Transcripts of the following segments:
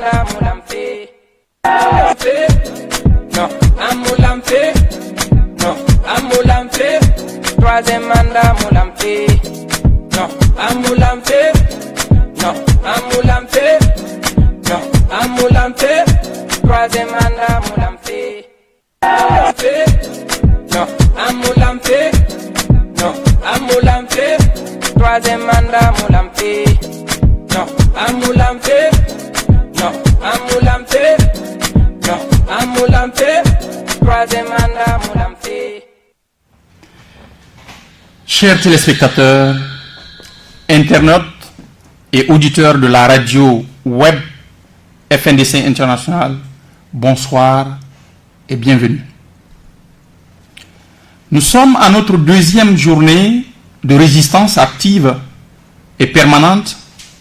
mandat moulamfé. Non, un moulamfé. Non, un moulamfé. Troisième mandat moulamfé. Non, un moulamfé. Non, un moulamfé. Non, un moulamfé. Troisième mandat moulamfé. Non, un moulamfé. Non, un moulamfé. Troisième mandat moulamfé. Non, un moulamfé. Non, un moulamfé. Non, un moulamfé. Troisième mandat moulamfé. Chers téléspectateurs, internautes et auditeurs de la radio web FNDC International, bonsoir et bienvenue. Nous sommes à notre deuxième journée de résistance active et permanente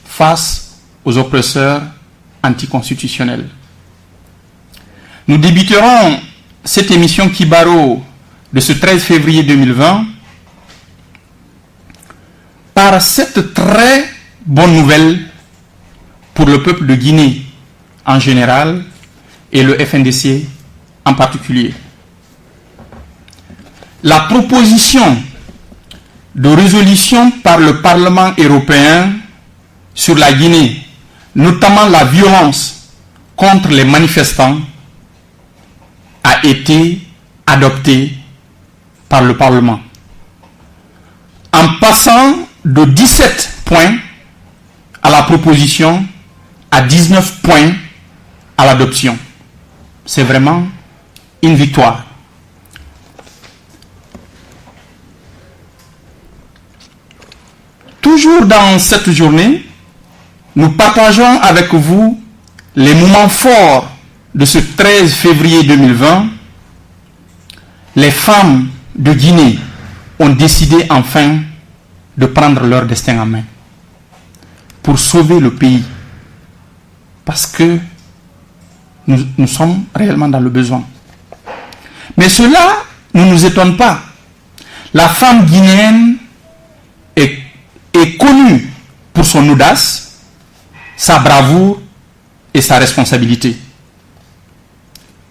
face aux oppresseurs anticonstitutionnels. Nous débuterons cette émission Kibaro de ce 13 février 2020 par cette très bonne nouvelle pour le peuple de Guinée en général et le FNDC en particulier. La proposition de résolution par le Parlement européen sur la Guinée, notamment la violence contre les manifestants, a été adoptée par le Parlement. En passant de 17 points à la proposition à 19 points à l'adoption. C'est vraiment une victoire. Toujours dans cette journée, nous partageons avec vous les moments forts de ce 13 février 2020. Les femmes de Guinée ont décidé enfin de prendre leur destin en main pour sauver le pays. Parce que nous sommes réellement dans le besoin. Mais cela ne nous étonne pas. La femme guinéenne est connue pour son audace, sa bravoure et sa responsabilité.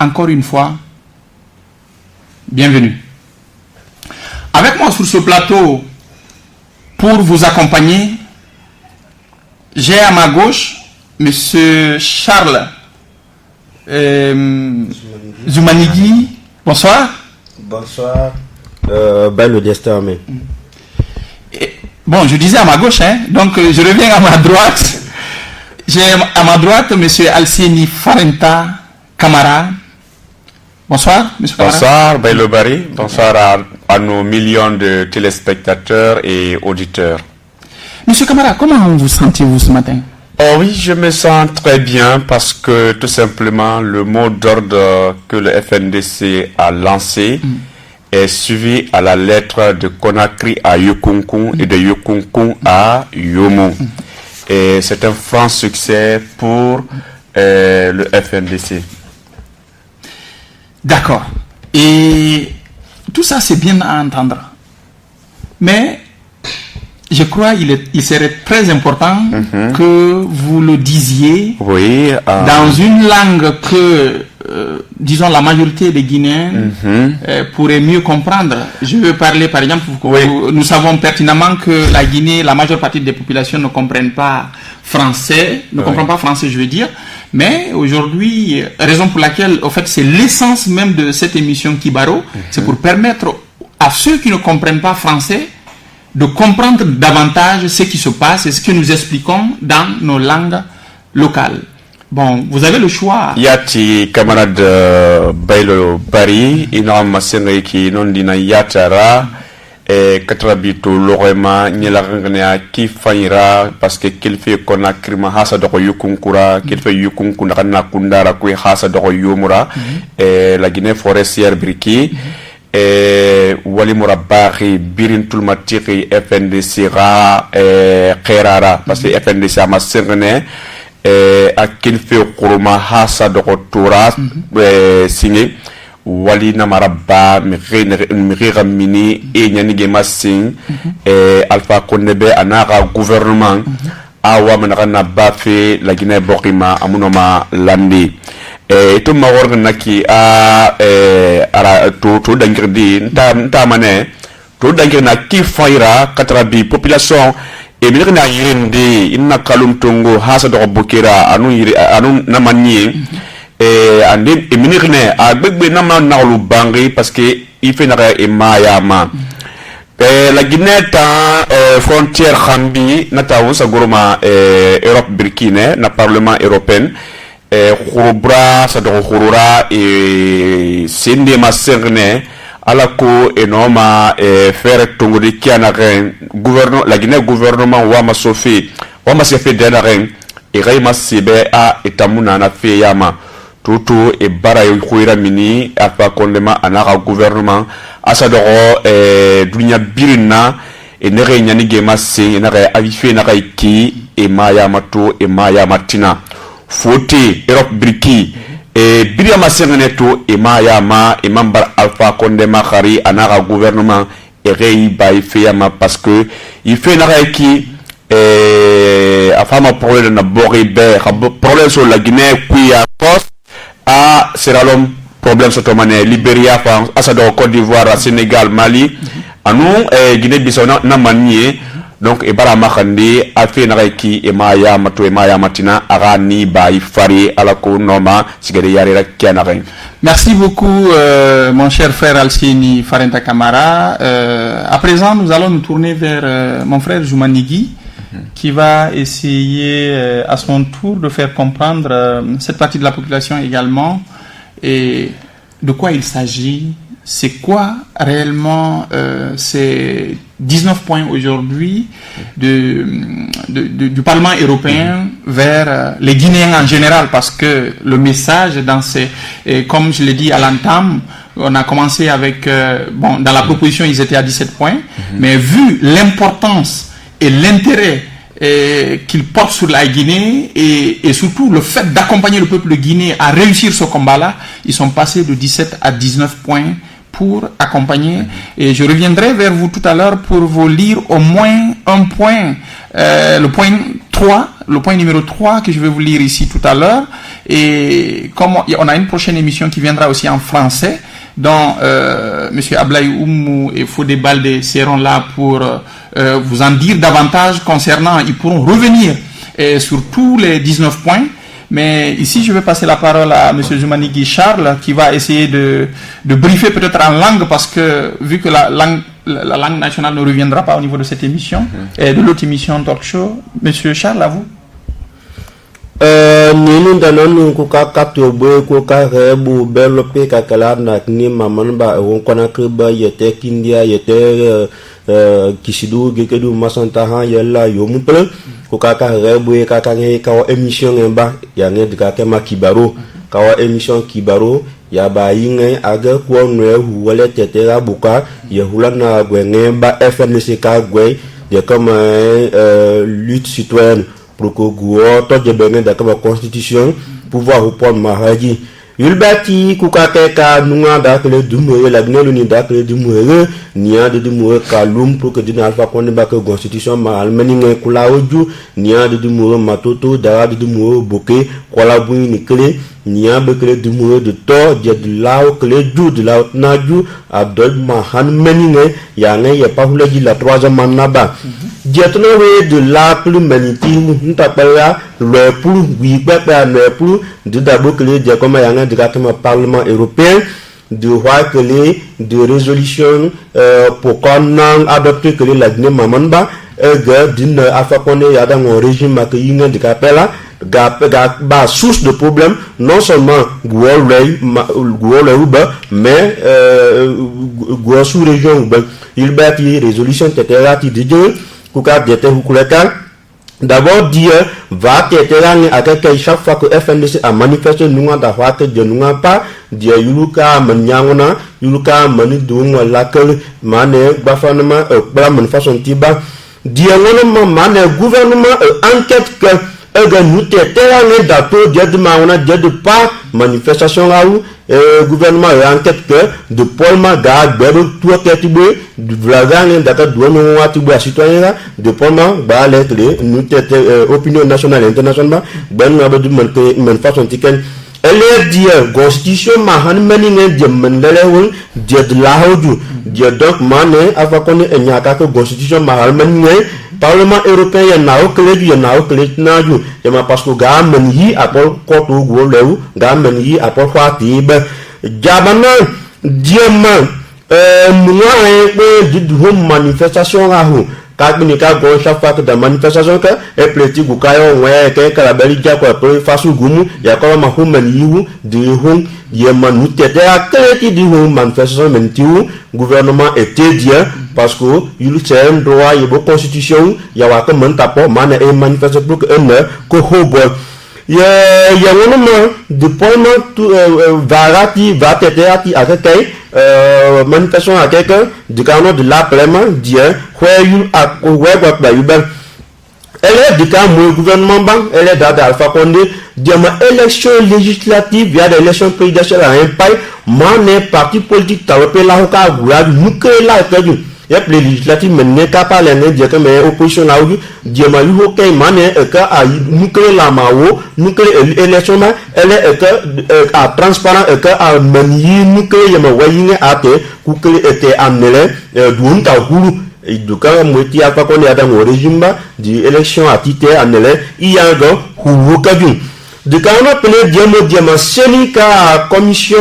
Encore une fois, bienvenue. Avec moi sur ce plateau, pour vous accompagner, j'ai à ma gauche M. Charles Zoumanigui. Bonsoir. Bonsoir. Le destin, mais. Bon, je disais à ma gauche, donc je reviens à ma droite. J'ai à ma droite M. Alseni Farenta Kamara. Bonsoir, M. Kamara. Bonsoir, Bailo Bari. Bonsoir à nos millions de téléspectateurs et auditeurs. M. Kamara, comment vous sentez-vous ce matin? Oh oui, je me sens très bien parce que tout simplement le mot d'ordre que le FNDC a lancé est suivi à la lettre de Conakry à Yukunkun et de Yukunkun à Yomo. Et c'est un franc succès pour le FNDC. D'accord. Et tout ça, c'est bien à entendre. Mais je crois qu'il serait très important que vous le disiez dans une langue que, disons, la majorité des Guinéens pourraient mieux comprendre. Je veux parler, par exemple, nous savons pertinemment que la Guinée, la majeure partie des populations ne comprennent pas français, je veux dire. Mais aujourd'hui, raison pour laquelle, au fait, c'est l'essence même de cette émission Kibaro, c'est pour permettre à ceux qui ne comprennent pas français de comprendre davantage ce qui se passe et ce que nous expliquons dans nos langues locales. Bon, vous avez le choix. Yati camarade Bailo Bari, ina masenga ki non dina yatara et katrabito lorema nyelangania ki faira parce que qu'il fait Conakry ma hasa do yukunkura qu'il fait yukunkuna kana kundara ku hasa do yomura et la Guinée forestière briki et wali murabari birin tulmatiki FNDC ra kherara parce que FNDC a masenga a qu'il fait kuruma hasa do tora signé wali na maraba miri mini e nyani gema sing Alpha Condé anara gouvernement awa manakana bafe la Guinée Borima amunoma landi to mawor naki ara to dangirdi nta mané to dangirna ki faira katrabi population e bilirna yirindi inna kalum tongo hasa do bokira anu namani ande e minirne a gbegbe namna nawlu bangi parce que il fait nara e mayama la Guinée ta frontière khambi nata wusa goroma Europe Burkina na parlement européen khurubra sa do khurura e sinde maserne alako enoma faire tongo de kiana ren gouvernement la Guinée gouvernement wa masofi wa masofi de ren e rayma sibe a etamuna na fe yama tutu e bara yo khoira mini afa kondema anaka gouvernement asadoro dunya birina e nere nyani gema se nere avife na ki e maya mato e maya matina foti Europe briki e biria masengene to e maya ma e member alpha kondema khari anaka gouvernement e rei bay feyama parce que il fait na ki afama problème na boribe problème sur la Guinée kuya post a Sierra Leone problème sur Tomane Libéria France Asado Côte d'Ivoire Sénégal Mali anu Guinée-Bissau na manié donc e bara makhandi a fait na ki e maya mato e maya matina arani bay fari ala ko noma sigade yari rek kenare. Merci beaucoup mon cher frère Alseni Farenta Camara. À présent nous allons nous tourner vers mon frère Joumanigui qui va essayer à son tour de faire comprendre cette partie de la population également et de quoi il s'agit, c'est quoi réellement ces 19 points aujourd'hui du Parlement européen vers les Guinéens en général, parce que le message dans ces, comme je l'ai dit à l'entame, on a commencé avec, dans la proposition ils étaient à 17 points, mais vu l'importance et l'intérêt qu'ils portent sur la Guinée et surtout le fait d'accompagner le peuple de Guinée à réussir ce combat-là, ils sont passés de 17 à 19 points pour accompagner. Et je reviendrai vers vous tout à l'heure pour vous lire au moins un point, le point 3, le point numéro 3 que je vais vous lire ici tout à l'heure. Et comme on a une prochaine émission qui viendra aussi en français, dont M. Ablaye Oumou et Fodé Baldé seront là pour vous en dire davantage concernant, ils pourront revenir sur tous les 19 points. Mais ici, je vais passer la parole à M. Joumanigui Charles qui va essayer de briefer peut-être en langue parce que vu que la langue nationale ne reviendra pas au niveau de cette émission et de l'autre émission Talk Show. M. Charles, à vous. Nini dananu kuka katobe kuka rebu belope kakala nak ni mamanba wonkona kriba yete kindia yete kishidu gekedu masanta han yella yomuple kuka ka rebu kaka nge kawa émission ngba ya nge dikake makibaro kawa émission kibaro ya ba yinge aga ko nwe hu wala tetera buka ya hulana gwe ba FNC ka gwe de comme lutte citoyenne pour que Gouo to de bengen da kama constitution pouvoir reprendre Mahadi Yulbati kukakeka nunga da kele dumwe la gnelu ni da kele dumwe niya de dumwe kalum pour que dina alpha konde ba que constitution ma almeni nge kula oju niya de dumwe matoto da de dumwe boke kola bu ni kele niya be kele dumwe de to de lao kele du de lao naju adol ma han meni nge ya nge ya pa hula di la troisième manaba jetno we de la plus maniti ntapaya le plus oui papa le plus de d'abord que les comme ya nge directement Parlement européen de voir que les de résolution pour qu'on adopte que la Guinée mamanba d'une affaire ya dans un régime accueilli de capella ba source de problème non seulement mais sous région il bâtit résolution tetera ti de kuka dete hukuleka d'abord dire va tetera à quelqu'un chaque fois que FNDC a manifesté nous da hwate de nous pas dia yuluka manyangona yuluka mani dunga lakel mané bafanama bla man façon tiba dia ngono mané gouvernement enquête que nous t'étais d'attendre de maona de pas manifestation là où gouvernement enquête que de Paul Maga bebe tout ketibé du vlagan d'aka douane atibé citoyen de Paul Maga lettre nous t'étais opinion nationale internationale ben na de men façon tiken elle dit constitution mahan meningen de mendelewul de la hodu de donc mané ava connait nyaka que constitution mahan meningen Parlement européen y na okle na ju e ma parce que ga men yi apol ko to go lew ga men yi apol khati be jabana diema moi e de manifestation a hu ka ni ka go chaque de manifestation ka e pleti gu kayo we ke kala beli ja ko pe fasu gumu ya ko ma hu men yi de hu yema nous tete a kreti di hu manifestation men tiu gouvernement était bien parce que il tient un droit il y a une constitution il y a un mantapo man et manifeste pour que un ko hobo il y a un de point varati va tete ati avec manifestation à quelqu'un du canon de la vraiment dire where you are where what by you elle est du cas mon gouvernement bank elle est dans Alpha Condé dire ma élection législative via des élections présidentielles à un pays man parti politique ta repé la hoka gura nous créer la perdu y a les législatives mais n'est pas parler ne dire que mais opposition là où dire ma yu hoka man que à nous créer la mao nous créer élection là elle est que à transparent que à manier nous créer ma wayine à te ku créer était amené du ta hulu et du cas moitié à pas qu'on est dans le régime de élection à titre annulé il y a un gars hulu kadun de quand on appelait diamo sénica commission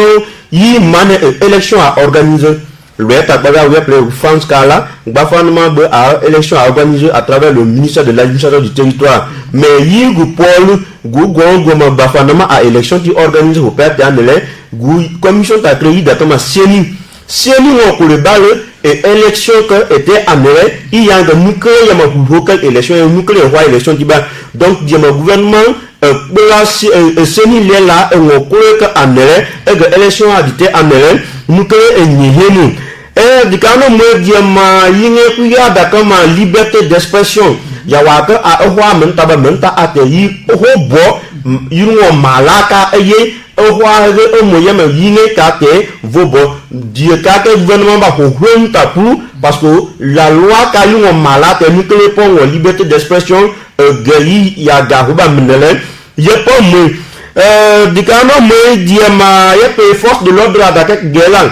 yi mane élection à organiser le tabaga ou appelé France Kala gouvernement a élection à organiser à travers le ministère de l'administration du territoire mais yi gu pôle gu gouvernement gouvernement à élection qui organise au père annulé gu commission ta créé d'accord séni on pour le balle et élection que était annulé il y a de nous créer ya ma local élection et nous créer roi élection qui ba donc diamo gouvernement séni là et on croit que annulé et que élection a été annulé nous créer nyehenu et du quand moi diama yinge kuya d'accord ma liberté d'expression ya waka a roi menta ateyi hobo yungo malaka eye ohoare omoyeme yinge kate vobo die kate gouvernement ba ko tapu parce que la loi ka yungo malaka ni que pour liberté d'expression gari ya gahuba menele yepo mo du quand moi diama yepe force de l'ordre d'attaque gelan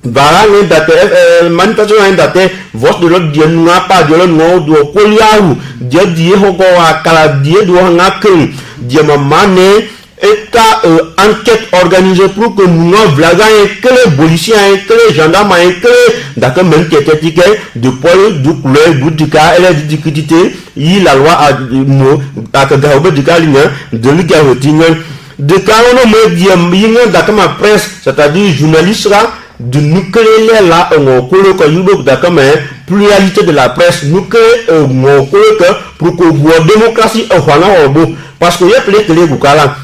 varane date manifestation date force de l'ordre die n'a pas de l'ordre do poliaru die hoko akala die do ngakun die mamane état enquête organisée pour que nous vlagan que les policiers que les gendarmes que d'accord même qui était ticket de pôle du couleur du cas elle est difficulté il la loi a mot à que gaube du cas de l'ignorance de quand on me dit yinga d'accord ma presse c'est-à-dire journaliste là de nous créer là on colle que yubo d'accord mais pluralité de la presse nous créer on colle que pour que la démocratie en bon parce que y a plein de les boucala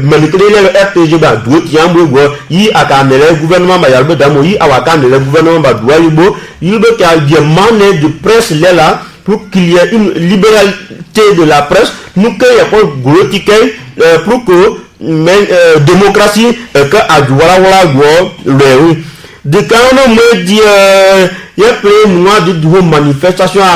manipuler le RPG ba do tiambo go yi akanele gouvernement ba yalbe damo yi awakanele gouvernement ba do yubo yubo qui a demandé de presse là pour qu'il y ait une libéralité de la presse nous créer pour gros ticket pour que démocratie que a wala go le de quand on me dit il y a plein de manifestations à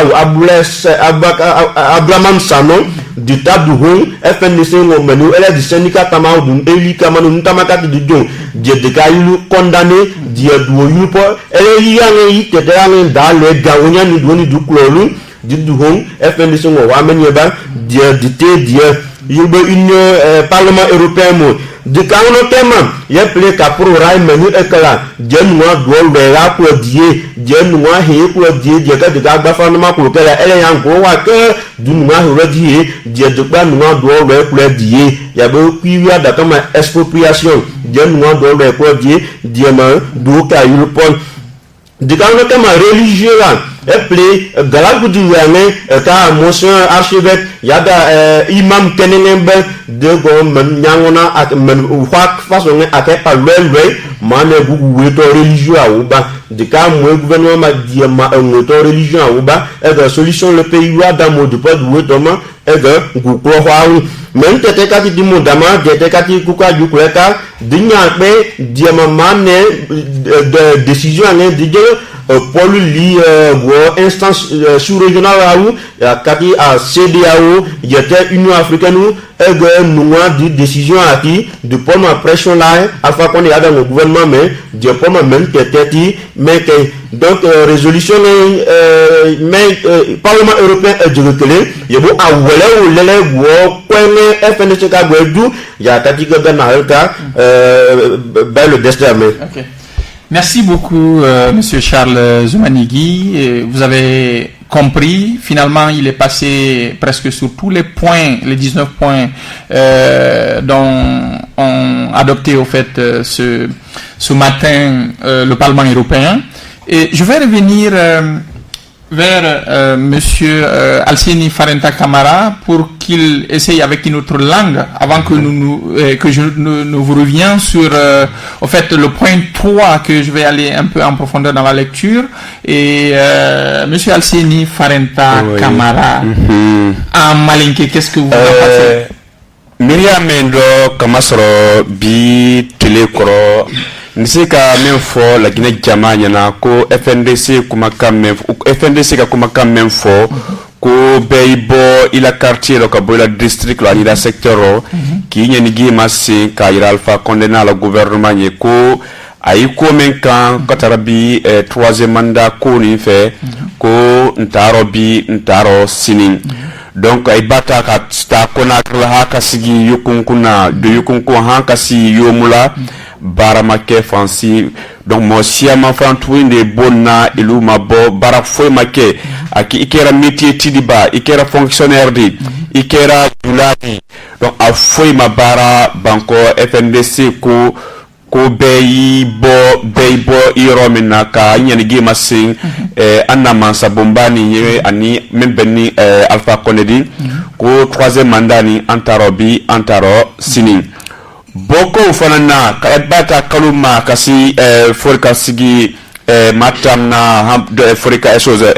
Abraham Sanon du table du FNDC au menu elle du syndicat Tamaou Eli Kamanu Tamakati du Don de Kayu condamné dia du yupo elle y a eu que dans les gaonia ni doni du clolu du Don FNDC au Wamenyeba dia dité dia yubo union parlement européen mo de quand on thème il y a plein de pour rail menu ekala dia noa do le la pour die dia noa he pour die dia ka de gba fanama pour que elle yan go wa que du noa he die dia de gba noa do le pour die ya be kuya da comme expropriation dia noa do le pour die dia ma do ka yupon de quand on thème religieux là appelé galagudi yane ka motion archevêque yada imam kenenembe de go nyangona ak men façon ak pa lelwe mané bu weto religieux a uba de cas moi gouvernement m'a dit ma moto religion ou ba et solution le pays wa dans mode pas de demain et go ko hawu même tete kati di mo dama tete kati ku ka ju ko ka di nyakbe di ma de décision ne di pour li instance sous-régionale à kati à CEDEAO il y était Union africaine et nous a dit décision à qui de prendre la pression là afin qu'on est dans le gouvernement mais de prendre même tête mais donc résolution mais parlement européen est de reculer il y a beau à ou les quoi FNC ka gwedu il y a kati ga na ka le destin mais OK. Merci beaucoup, Monsieur Charles Zoumanigui. Vous avez compris. Finalement, il est passé presque sur tous les points, les 19 points dont ont adopté au fait ce matin le Parlement européen. Et je vais revenir vers Monsieur Alseni Farenta Camara pour qu'il essaye avec une autre langue avant que nous vous reviens sur au fait le point 3 que je vais aller un peu en profondeur dans la lecture et Monsieur Alseni Farenta Camara en malinké qu'est-ce que vous en pensez? Miriam Mendo Kamasro bi telekoro nisika menfo la Guinée jamanya na ko FNDC kuma kamem FNDC ka kuma kamem fo ko beibo ila quartier lo ka bola district la ila secteur ki nyeni gi masi ka ira alpha condamné le gouvernement ye ko ayi ko men kan katarabi troisième mandat ko ni fait ko ntaro sinin donc ay bata ka sta konakla haka sigi yukunkuna de yukunku hanka si yomula baramake fansi donc mo siama fantuinde bonna ilu mabo bara foi make aki ikera métier tidiba ikera fonctionnaire di ikera julati donc a foi mabara banko FNDC ko beibo iromina ka nyani gima sing anna mansa bombani ye ani membeni Alpha Condé ko troisième mandat ni antaro sini boko fanana kabata kaluma kasi forka sigi matamna forka chose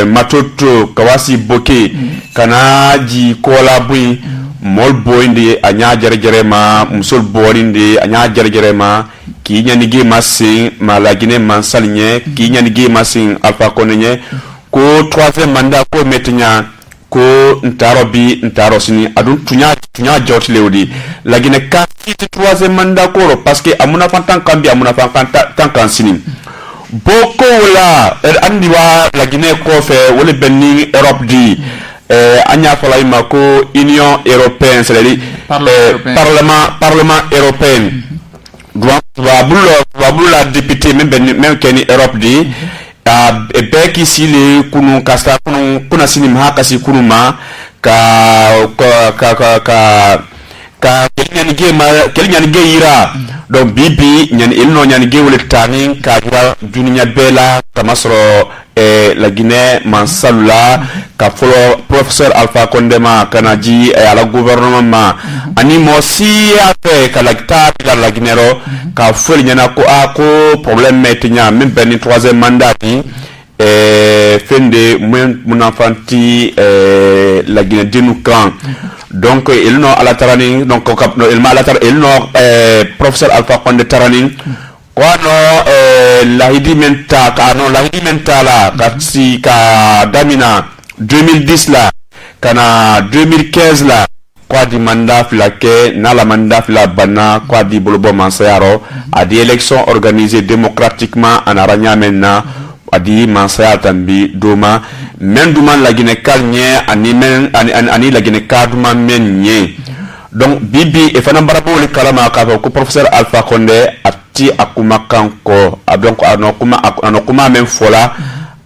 matoto kawasi boke kana ji kola bui mol boyndi anya jarjare ma musul borindi anya jarjare ma ki nyani gi masin malagine mansalnye ki nyani gi masin Alpha Condé ko troisième mandat ko metnya ko ntaro sini adun tunya jawti lewdi lagine ka ti troisième mandat ko parce que amuna fantan kambi amuna fantan kan sini boko wala andi wa lagine ko fe wala benni Europe di anya fala ma ko Union européenne c'est-à-dire parlement européen doit la député même keni Europe di beki sile kunu kasta kuna sini mahaka si kunuma ka kenya nige ira donc bibi nyani ilno nyani ge wole tani ka jwa dunia bela kamasro la Guinée mansalula ka folo professeur Alpha Condé ma kanaji ala gouvernement ma ani mosi ape kalakta la Guinée ro ka foli nyana ko problème metnya même ben troisième mandat ni fende mon enfanti la Guinée dinukan donc il no ala tarani donc il ma ala tar il no professeur Alpha Condé tarani kwano lahidi menta la kasi ka damina 2010 la kana 2015 la kwa di mandat filake na la mandat fila bana kwa di bolobo mansayaro a di élection organisée démocratiquement en aranya menna adi mansaya tambi doma men duma la Guinée kalnye ani la Guinée kaduma menye donc bibi e fana barabo le kalama ka ko professeur Alpha Condé ati akuma kanko donc anokuma men fola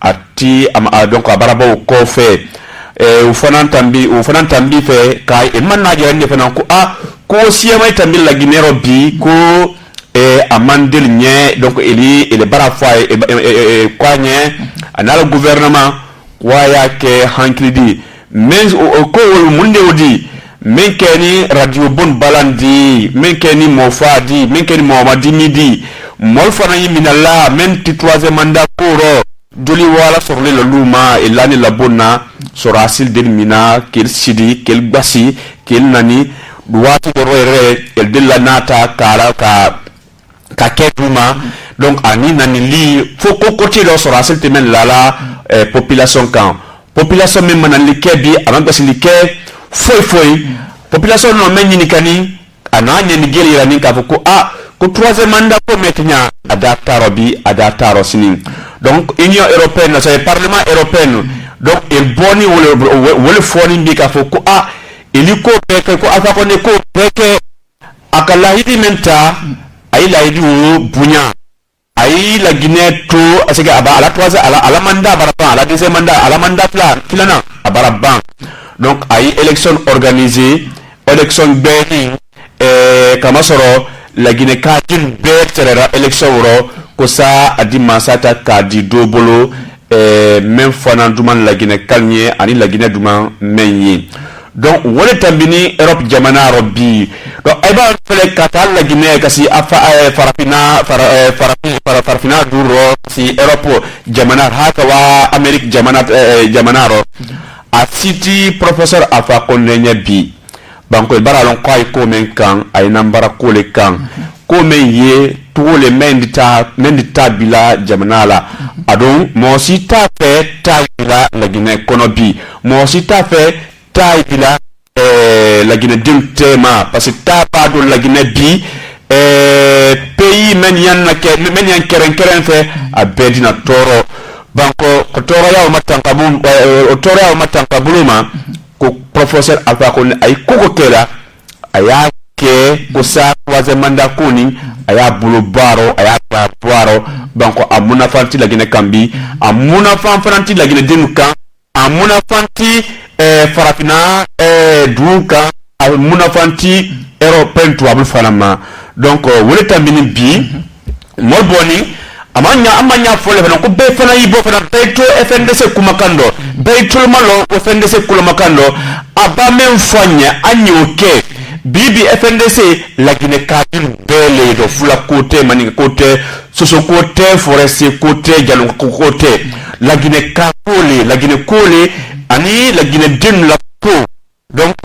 ati donc barabo ko fe ufanan tambi fe kai e manna jande fana ko siyama tambi la Guinée bi ko amandel nye donc ele barafwa kwanye anala gouvernement waya ke hanklidi men ko munde odi menkeni radio bon balandi menkeni mofadi menkeni mohamadi midi mol fana yiminalla men ti troisième mandat koro joli wala sorle la luma e lani la bonna sorasil del mina kel sidi kel basi kel nani duwati do roere el de la nata kala ka ketuma donc ani nani li fo ko côté do sorasil temen lala population kan population même manan li kebi avant que li ke foi population no men ni kani ananya ni geli rani ka ko ko troisième mandat ko metnya adapta robi sini donc union européenne c'est parlement européen donc il boni wole foni bi ka ko ili ko beke ko aka ko ne ko beke akala hidi menta ay la hidi bunya ay la Guinée to asega aba ala troisième ala mandat barapa ala deuxième mandat ala mandat filana abaraban donc ay élection organisée élection beni kama soro la Guinée ka din beterera élection ro ko sa adi masata ka di dobolo même fana duman la Guinée kalnie ani la Guinée duman menyi donc wole tambini Europe jamana robbi donc ay ba fele katal la Guinée kasi afa farafina duro si Europe jamana haka wa Amerique jamana ro a city professeur afa konenya bi banko baralon ko ay ko men kan ay nambara ko le kan ko men ye to le mendita bila jamanala adon mo si ta fe ta bila la Guinée konobi mo si ta fe ta bila la Guinée dim tema parce que ta pas de la Guinée bi pays men yan keren fe a bedina toro banko ko toro ya o matanka buluma ko professeur alfa ko ay koko kela aya ke ko sa troisième mandat koni aya bulo baro aya baro banko amuna fanti la Guinée kambi amuna fanti la Guinée denuka amuna fanti farafina duka amuna fanti européen to abul fanama donc wole tambini bi mo boni amanya fole fana ko be fana yibo fana beto FNDC kumakando beto malo FNDC kumakando aba men fanya anyoke bibi FNDC la Guinée kadir bele do fula côté maninga côté soso côté forestier côté jalon côté la Guinée kole ani la Guinée den la ko donc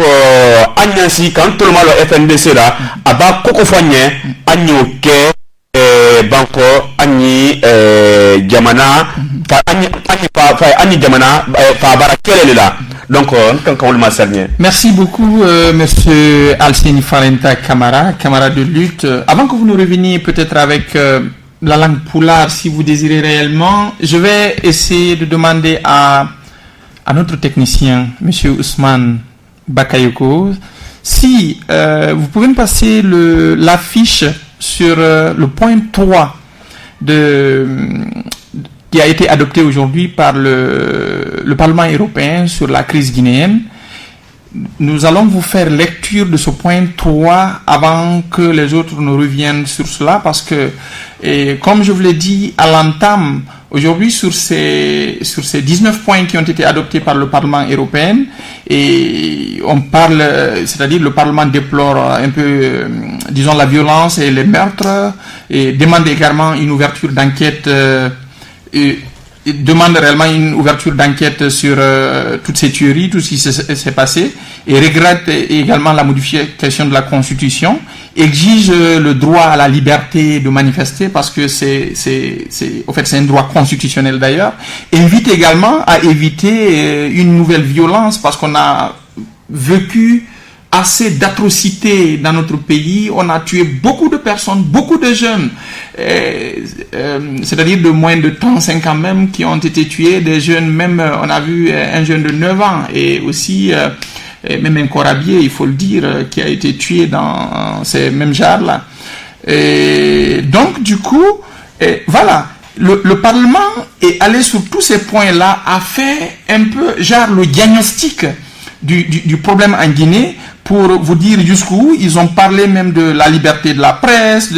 anyansi quand tout le malo FNDC là aba koko fanya anyoke banko ani jamana ani jamana fa barakele là donc quand le masalnie. Merci beaucoup monsieur Alseni Farenta camarade de lutte. Avant que vous nous reveniez peut-être avec la langue poulard si vous désirez réellement, je vais essayer de demander à notre technicien monsieur Ousmane Bakayoko si vous pouvez me passer l'affiche sur le point 3 qui a été adopté aujourd'hui par le Parlement européen sur la crise guinéenne. Nous allons vous faire lecture de ce point 3 avant que les autres ne reviennent sur cela parce que, comme je vous l'ai dit à l'entame, aujourd'hui sur ces 19 points qui ont été adoptés par le Parlement européen, et on parle, c'est-à-dire le Parlement déplore un peu, disons, la violence et les meurtres, et demande également une ouverture d'enquête, demande réellement une ouverture d'enquête sur toutes ces tueries, tout ce qui s'est passé, et regrette également la modification de la Constitution, exige le droit à la liberté de manifester parce que c'est un droit constitutionnel d'ailleurs, invite également à éviter une nouvelle violence parce qu'on a vécu assez d'atrocités dans notre pays. On a tué beaucoup de personnes, beaucoup de jeunes, c'est-à-dire de moins de 35 ans même, qui ont été tués, des jeunes, même on a vu un jeune de 9 ans et aussi même un corabier, il faut le dire, qui a été tué dans ces mêmes genres-là. Et donc du coup, voilà, le Parlement est allé sur tous ces points-là, a fait un peu genre le diagnostic du problème en Guinée pour vous dire jusqu'où. Ils ont parlé même de la liberté de la presse,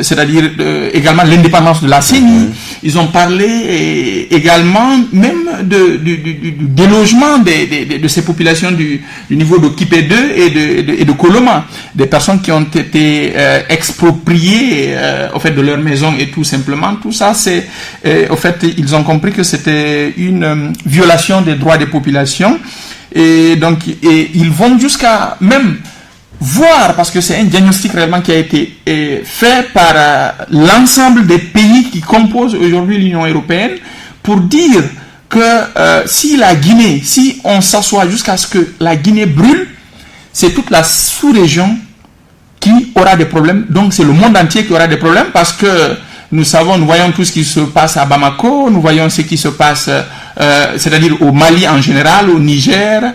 c'est-à-dire également l'indépendance de la CENI. Ils ont parlé également même du délogement de ces populations du niveau de Kipé 2 et de Koloma, des personnes qui ont été expropriées au fait de leur maison et tout simplement. Tout ça, c'est au fait, ils ont compris que c'était une violation des droits des populations. Et donc, ils vont jusqu'à même voir, parce que c'est un diagnostic réellement qui a été fait par l'ensemble des pays qui composent aujourd'hui l'Union européenne, pour dire que si la Guinée, si on s'assoit jusqu'à ce que la Guinée brûle, c'est toute la sous-région qui aura des problèmes. Donc c'est le monde entier qui aura des problèmes, parce que nous voyons tout ce qui se passe à Bamako, nous voyons ce qui se passe, c'est-à-dire au Mali en général, au Niger,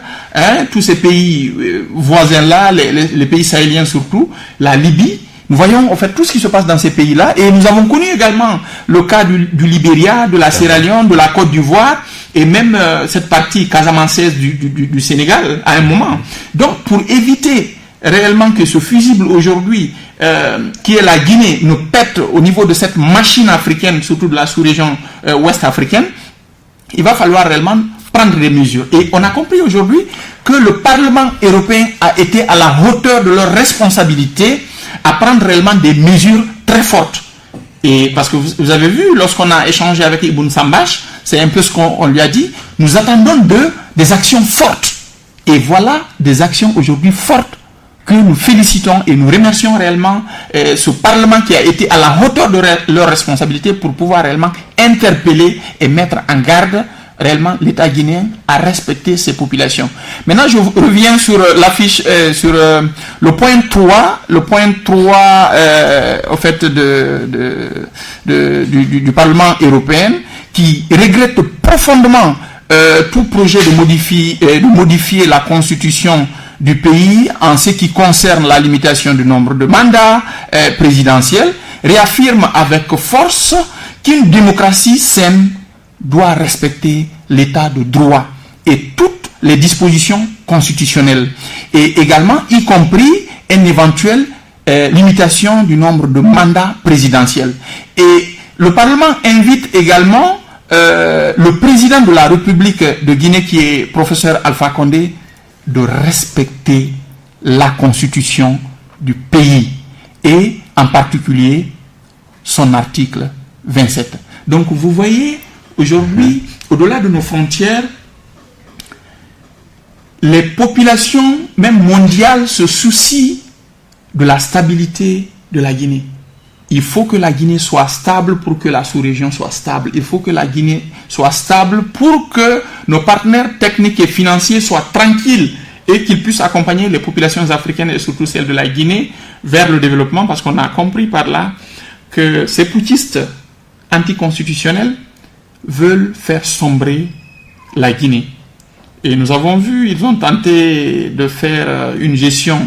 tous ces pays voisins-là, les pays sahéliens surtout, la Libye. Nous voyons en fait tout ce qui se passe dans ces pays-là, et nous avons connu également le cas du Libéria, de la Sierra Leone, de la Côte d'Ivoire, et même cette partie casamançaise du Sénégal à un moment. Donc pour éviter réellement que ce fusible aujourd'hui, qui est la Guinée, nous pète au niveau de cette machine africaine, surtout de la sous-région ouest africaine, il va falloir réellement prendre des mesures. Et on a compris aujourd'hui que le Parlement européen a été à la hauteur de leurs responsabilités à prendre réellement des mesures très fortes. Et parce que vous avez vu, lorsqu'on a échangé avec Ibn Sambash, c'est un peu ce qu'on lui a dit, nous attendons des actions fortes. Et voilà des actions aujourd'hui fortes que nous félicitons et nous remercions réellement ce Parlement qui a été à la hauteur de leurs responsabilités pour pouvoir réellement interpeller et mettre en garde réellement l'État guinéen à respecter ses populations. Maintenant, je reviens sur l'affiche, sur le point 3, au fait du Parlement européen, qui regrette profondément tout projet de modifier la constitution du pays en ce qui concerne la limitation du nombre de mandats présidentiels, réaffirme avec force qu'une démocratie saine doit respecter l'état de droit et toutes les dispositions constitutionnelles, et également y compris une éventuelle limitation du nombre de mandats présidentiels. Et le Parlement invite également le président de la République de Guinée, qui est professeur Alpha Condé, de respecter la constitution du pays et en particulier son article 27. Donc vous voyez, aujourd'hui, au-delà de nos frontières, les populations, même mondiales, se soucient de la stabilité de la Guinée. Il faut que la Guinée soit stable pour que la sous-région soit stable. Il faut que la Guinée soit stable pour que nos partenaires techniques et financiers soient tranquilles et qu'ils puissent accompagner les populations africaines et surtout celles de la Guinée vers le développement, parce qu'on a compris par là que ces putschistes anticonstitutionnels veulent faire sombrer la Guinée. Et nous avons vu, ils ont tenté de faire une gestion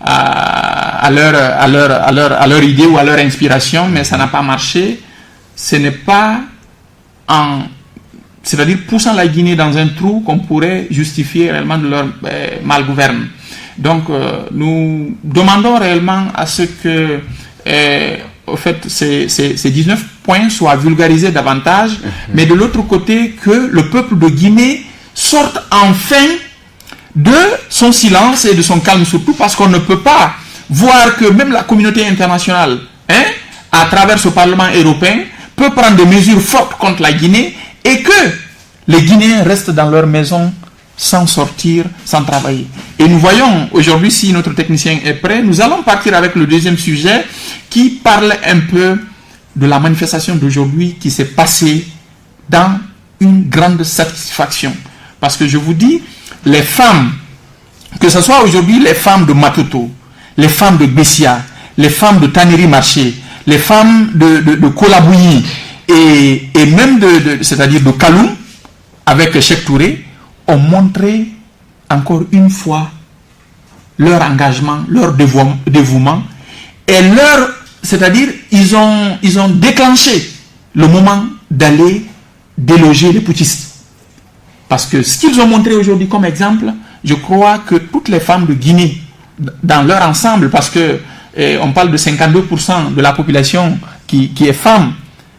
à leur idée ou à leur inspiration, mais ça n'a pas marché. Ce n'est pas c'est-à-dire poussant la Guinée dans un trou qu'on pourrait justifier réellement de leur malgouverne. Donc nous demandons réellement à ce que au fait, ces 19 points soient vulgarisés davantage, mais de l'autre côté, que le peuple de Guinée sorte enfin de son silence et de son calme, surtout parce qu'on ne peut pas voir que même la communauté internationale, à travers ce Parlement européen, peut prendre des mesures fortes contre la Guinée et que les Guinéens restent dans leur maison sans sortir, sans travailler. Et nous voyons aujourd'hui, si notre technicien est prêt, nous allons partir avec le deuxième sujet qui parle un peu de la manifestation d'aujourd'hui qui s'est passée dans une grande satisfaction. Parce que je vous dis, les femmes, que ce soit aujourd'hui les femmes de Matoto, les femmes de Bessia, les femmes de Taneri Marché, les femmes de Kolabouyi et même c'est-à-dire de Kaloum, avec Cheikh Touré, ont montré encore une fois leur engagement, leur dévouement et c'est-à-dire ils ont déclenché le moment d'aller déloger les putschistes. Parce que ce qu'ils ont montré aujourd'hui comme exemple, je crois que toutes les femmes de Guinée, dans leur ensemble, parce que on parle de 52% de la population qui est femme,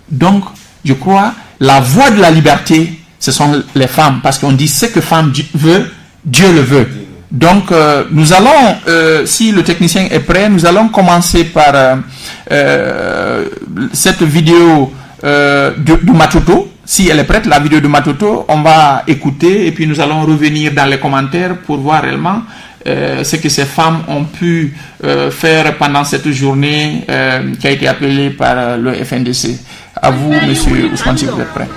donc je crois la voie de la liberté, ce sont les femmes, parce qu'on dit ce que femme veut, Dieu le veut. Donc nous allons, si le technicien est prêt, nous allons commencer par cette vidéo de Matoto. Si elle est prête, la vidéo de Matoto, on va écouter et puis nous allons revenir dans les commentaires pour voir réellement ce que ces femmes ont pu faire pendant cette journée qui a été appelée par le FNDC. À vous, monsieur Ousmane, si vous êtes prêt.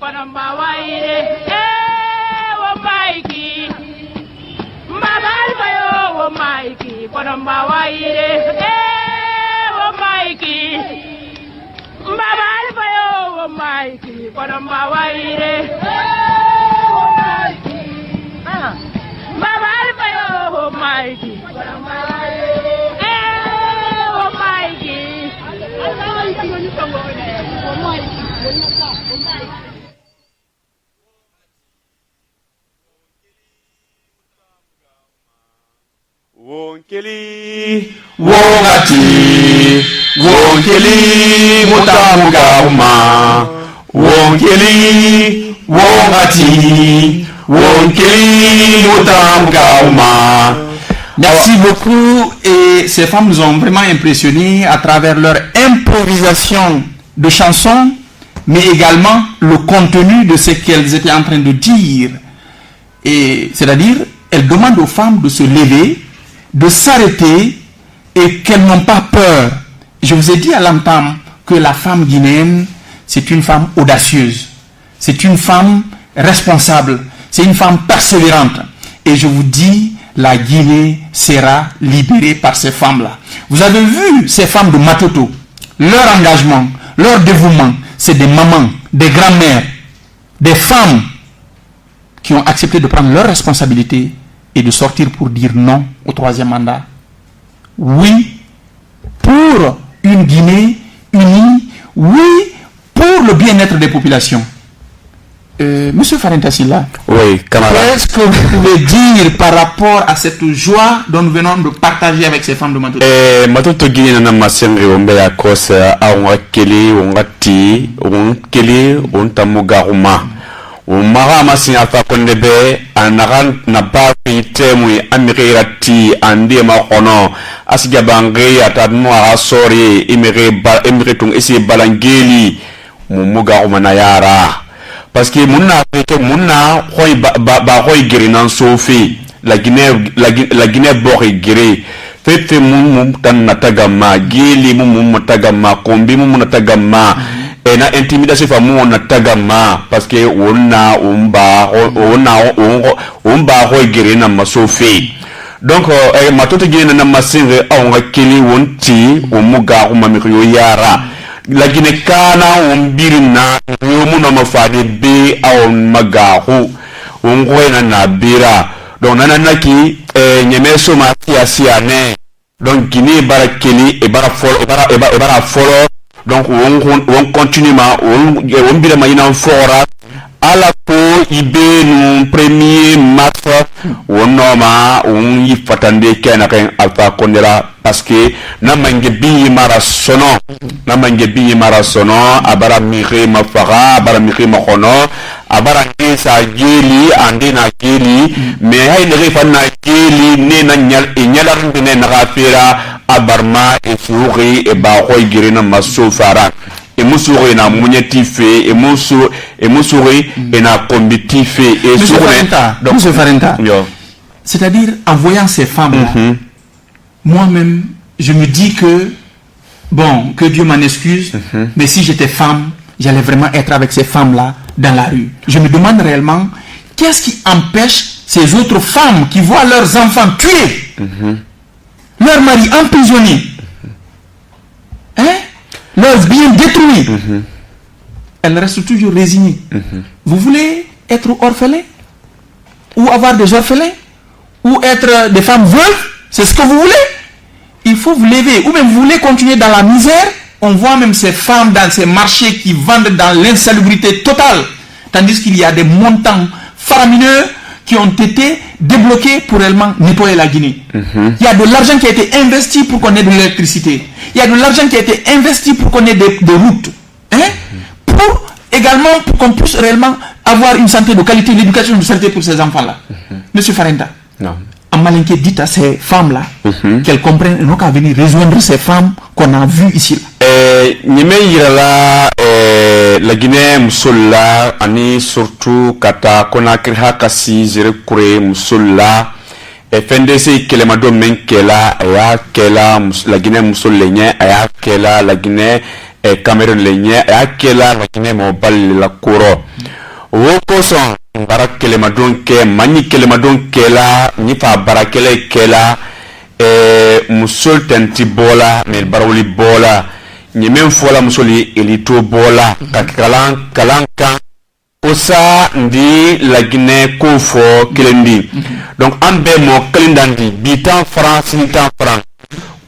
Konamba waire, wo maiki. Mbabal bayo wo maiki. Konamba waire, wo maiki. Mbabal bayo wo maiki. Konamba waire, wo maiki. Mbabal bayo wo maiki. Konamba waire, wo maiki. Wonkeli wongati wonkeli mutamugauma wonkeli wongati wonkeli mutamugauma. Merci beaucoup, et ces femmes nous ont vraiment impressionnés à travers leur improvisation de chansons, mais également le contenu de ce qu'elles étaient en train de dire. Et c'est-à-dire, elles demandent aux femmes de se lever, de s'arrêter, et qu'elles n'ont pas peur. Je vous ai dit à l'entame que la femme guinéenne, c'est une femme audacieuse, c'est une femme responsable, c'est une femme persévérante. Et je vous dis, la Guinée sera libérée par ces femmes-là. Vous avez vu ces femmes de Matoto, leur engagement, leur dévouement, c'est des mamans, des grand-mères, des femmes qui ont accepté de prendre leurs responsabilités et de sortir pour dire non au troisième mandat. Oui, pour une Guinée unie, oui, pour le bien-être des populations. Monsieur Farinta Silla, oui, qu'est-ce que vous pouvez dire par rapport à cette joie dont nous venons de partager avec ces femmes de Matoto? Matoto Guinée na masengi ombe ya kosa aunga keli ongati onkeli ontamugaruma umaga masin afa kondebe anagan na ba temu amirati andi makono asiga bangi atadmo asori imire tung isi balangeli mumugaruma na yara. Parce que munna hoy ba hoy girinan sofi la Guinée bori giri fete mum tan natagama gili mum natagama kombi mum natagama ena intimidation fa mum natagama parce que onna umba hoy girina masofi. Donc matoto gina na masinge aunga kili wonti umuga umamiriyo yara la Guinée kana umbirina yomuna mafade be awon magahu ungwena na bira donc nananaki nyemeso ma siane donc Guinée barakeli e bara folo donc on continue ma on bira mayina fora ala po ibenu premier match wonoma on yifatande kena kan alpha kondela parce que na mange bi mara sono abara mire mafara abara mire makono abara ngesa geli ande na geli mais hay ne refa na geli ne na nyala rinde na rapira abarma e furi e ba koy girina masofara et musuri na munyetife et musuri et na combitife et Monsieur Farinta, c'est-à-dire en voyant ces femmes là, moi-même je me dis que bon, que Dieu m'en excuse, mais si j'étais femme, j'allais vraiment être avec ces femmes là dans la rue. Je me demande réellement qu'est-ce qui empêche ces autres femmes qui voient leurs enfants tués, leurs maris emprisonnés, leurs biens détruits, elles restent toujours résignées. Vous voulez être orphelin ou avoir des orphelins ou être des femmes veuves, c'est ce que vous voulez? Il faut vous lever. Ou même vous voulez continuer dans la misère. On voit même ces femmes dans ces marchés qui vendent dans l'insalubrité totale, tandis qu'il y a des montants faramineux qui ont été débloqués pour réellement nettoyer la Guinée. Il y a de l'argent qui a été investi pour qu'on ait de l'électricité. Il y a de l'argent qui a été investi pour qu'on ait des routes. Pour également pour qu'on puisse réellement avoir une santé de qualité, l'éducation de santé pour ces enfants-là. Monsieur Farinta, Amalinké dit à ces femmes-là qu'elles comprennent et non qu'à venir rejoindre ces femmes qu'on a vues ici. La Guinée musola ani surtout kata Conakry hakasi zere kure musola FNDC kelema do menkela aya kela la Guinée musola lenye aya kela la Guinée Cameroun lenye aya kela la Guinée mobile la kuro woko son barakele madonke mani kele madonke la ni fa barakele kela musol tanti bola mel barawli bola ni men fola musoli elito bola kalan kan osa ndi lagine ko fo kelendi donc ambe mo kelindandi bitan France ni tan France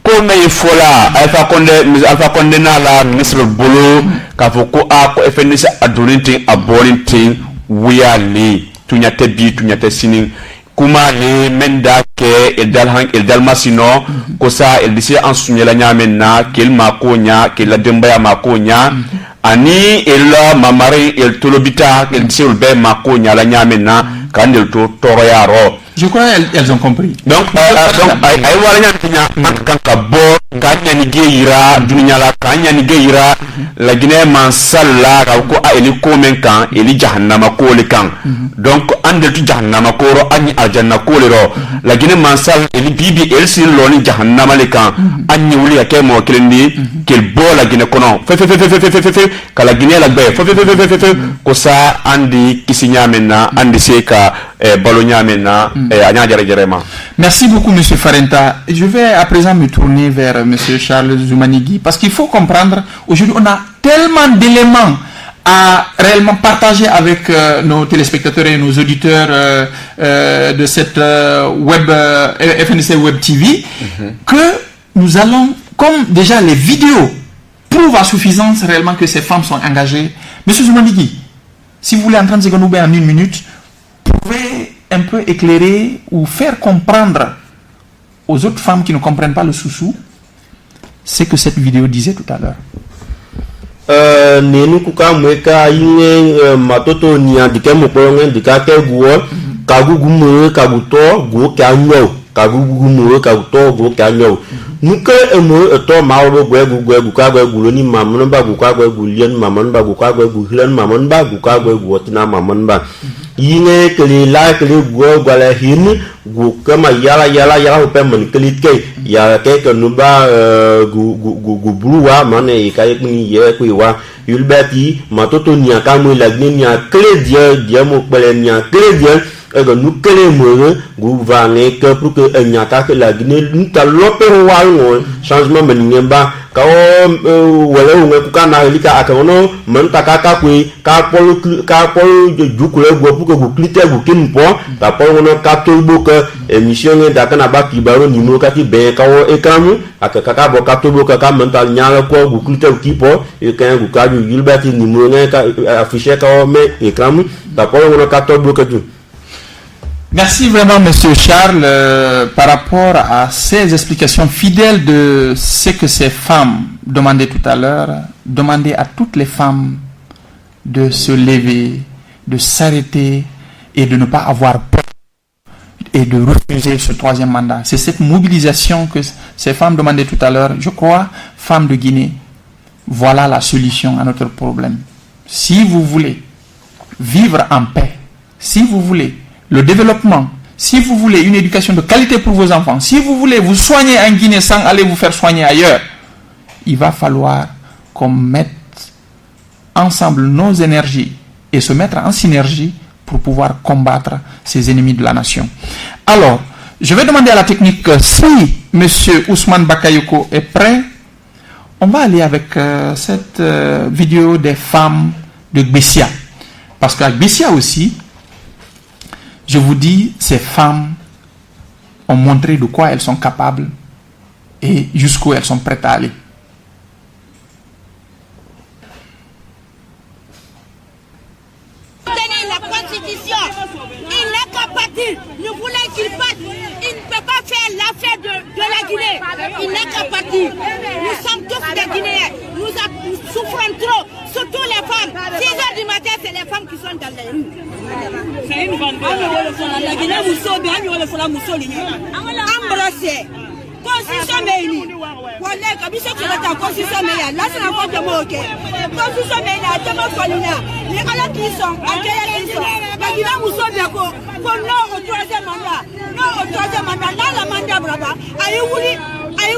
ko me fola alfa konde na la ministre bolo ka fo ko a ko FNC adoninting aboninting wiyali tunyate bi tunyate sinin kuma le menda ke el masino ko sa el disi en sunyela nyamenna kel makonya kel la demba makonya ani ella mamari el tolobita el disi el be makonya la nyamenna kan el to toroyaro. Je crois elles ont compris. Donc ay wala nyanya man kan ka bo kanya ni geira dunya la kanya ni geira la Guinée mansalla ka ko a eli ko men kan eli jahannama ko le kan donc andel tu jahannama ko ro anyi aljanna ko le ro la Guinée mansal eli bibi el sin lo ni jahannama le kan anyi wuli ya ke mo kelendi kel bo la Guinée kono fe ka la Guinée la be fe ko sa andi kisinya menna andi seka balonya menna anya jarema. Merci beaucoup monsieur Farenta. Je vais à présent me tourner vers monsieur Charles Zoumanigui parce qu'il faut comprendre aujourd'hui on a tellement d'éléments à réellement partager avec nos téléspectateurs et nos auditeurs de cette FNC Web TV que nous allons, comme déjà les vidéos prouvent à suffisance réellement que ces femmes sont engagées. Monsieur Zoumanigui, si vous voulez en 30 secondes ou bien en 1 minute, pouvez un peu éclairer ou faire comprendre aux autres femmes qui ne comprennent pas le sous-sous ce que cette vidéo disait tout à l'heure. Nenu kuka mweka ine matoto ni andike mopolonge ndika ke guo kagugu mwe kaguto guo kanyo kagugu mwe kaguto guo kanyo nuke emo eto mawo gwegu ka gwegu ni mamon ba gu ka gwegu lien mamon ba gu ka gwegu hilen mamon ba gu ka gwegu tina mamon ba yine kele la kele guo gwala hin gu kama yala pe mon kele ke ya ke nuba gu bluwa mane ka yekni ye kuiwa yulbati matoto nya kamu la nya kele dia mo pele nya kele dia ego nu kele mo gu vane ke pour que nya ka la Guinée nta lope wa ngo changement menyemba ka o wala ngo ku kana lika akawono man takaka ku ka pol jukule go pour que gu klite gu kinpo ka pol ngo ka turbo que émission da kana ba ki baro ni mo ka ti be ka o ekamu akaka bo ka turbo ka mental nyala ko gu klite gu kipo e kan gu ka ju yulbati ni mo nga ka afficher ka o me ekamu ka pol ngo ka turbo ka ju. Merci vraiment, monsieur Charles, par rapport à ces explications fidèles de ce que ces femmes demandaient tout à l'heure. Demandez à toutes les femmes de se lever, de s'arrêter et de ne pas avoir peur et de refuser ce 3e mandat. C'est cette mobilisation que ces femmes demandaient tout à l'heure. Je crois, femmes de Guinée, voilà la solution à notre problème. Si vous voulez vivre en paix, si vous voulez le développement, si vous voulez une éducation de qualité pour vos enfants, si vous voulez vous soigner en Guinée sans aller vous faire soigner ailleurs, il va falloir qu'on mette ensemble nos énergies et se mettre en synergie pour pouvoir combattre ces ennemis de la nation. Alors, je vais demander à la technique si M. Ousmane Bakayoko est prêt. On va aller avec cette vidéo des femmes de Gbessia. Parce qu'à Gbessia aussi, je vous dis, ces femmes ont montré de quoi elles sont capables et jusqu'où elles sont prêtes à aller. La Constitution, il n'est qu'à partir. Nous voulons qu'il parte. Il ne peut pas faire l'affaire de la Guinée. Il n'est qu'à partir. Nous sommes tous des Guinéens. Nous souffrons trop, surtout les femmes. 6 heures du matin, c'est les femmes qui sont dans les rues. C'est une bande. La Guinée, embrassez. Constitution meini. Wale kabisa kuleta constitution meya. Là c'est la faute de moke. Constitution meya tellement falina. Les ala qui sont, akaya qui sont. La Guinée muso biako. Pour non au 3e mandat. Non au 3e mandat. Là la mandat brava. Aïe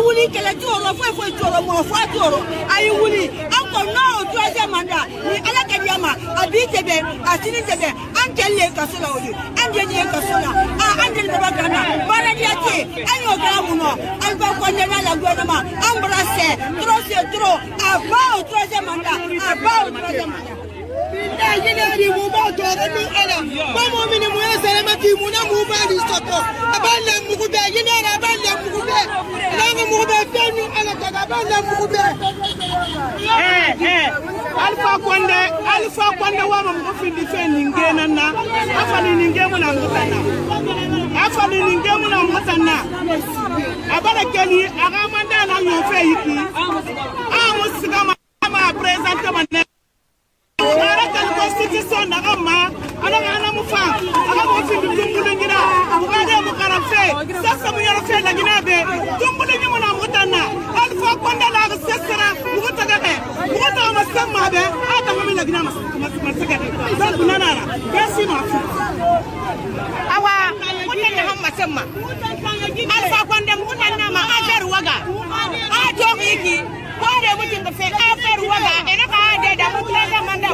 wuli que le tour faut toro mo faut toro. Aïe wuli encore non au 3e mandat. Ni ala kadiama. Abi tebe asini tebe angele kasola oyu angele kasola angele bagana baradiati anyo gramuno alba konyana la gouvernement embrasser trop c'est trop avant au troisième mandat Yine mumba dore mi ala mamo mini mu salama ti mu na mu ba di soto aballa mu ku be yine ara aballa mu ku be na mu be fenu ala daga aballa mu ku be alfa konde wa mu fi di fendi ngena na afani ni ngemu na mutana abala keli aga mandana yo fe yiki musiga ma présenter ma constitution na amma ana mufa aga mo fi dumbulu ngira ugaga mo karafe sasa mu yoro fe na ngina be dumbulu nyimo na mutana alfa konda la sesera mutaga be muta ma samma be ata mo la ngina masaka dan kunana kasi ma fi awa mutana hamma samma alfa konda mutana ma ajar waga a to iki konde mutin da fe ajar waga ena ka de da mutana manda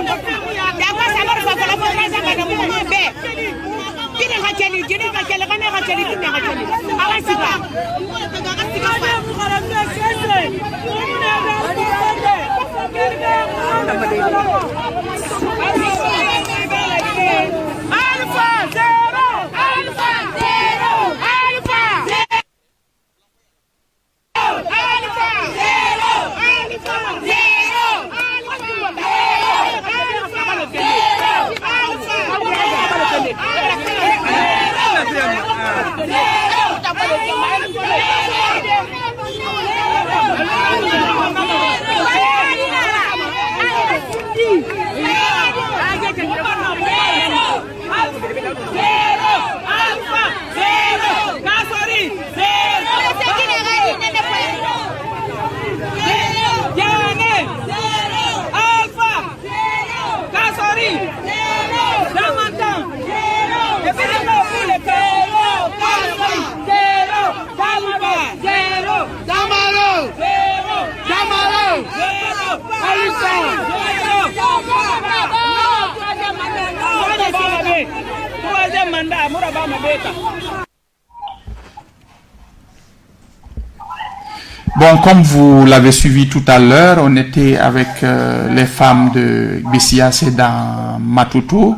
Bon, comme vous l'avez suivi tout à l'heure, on était avec les femmes de Bessias et dans Matutu.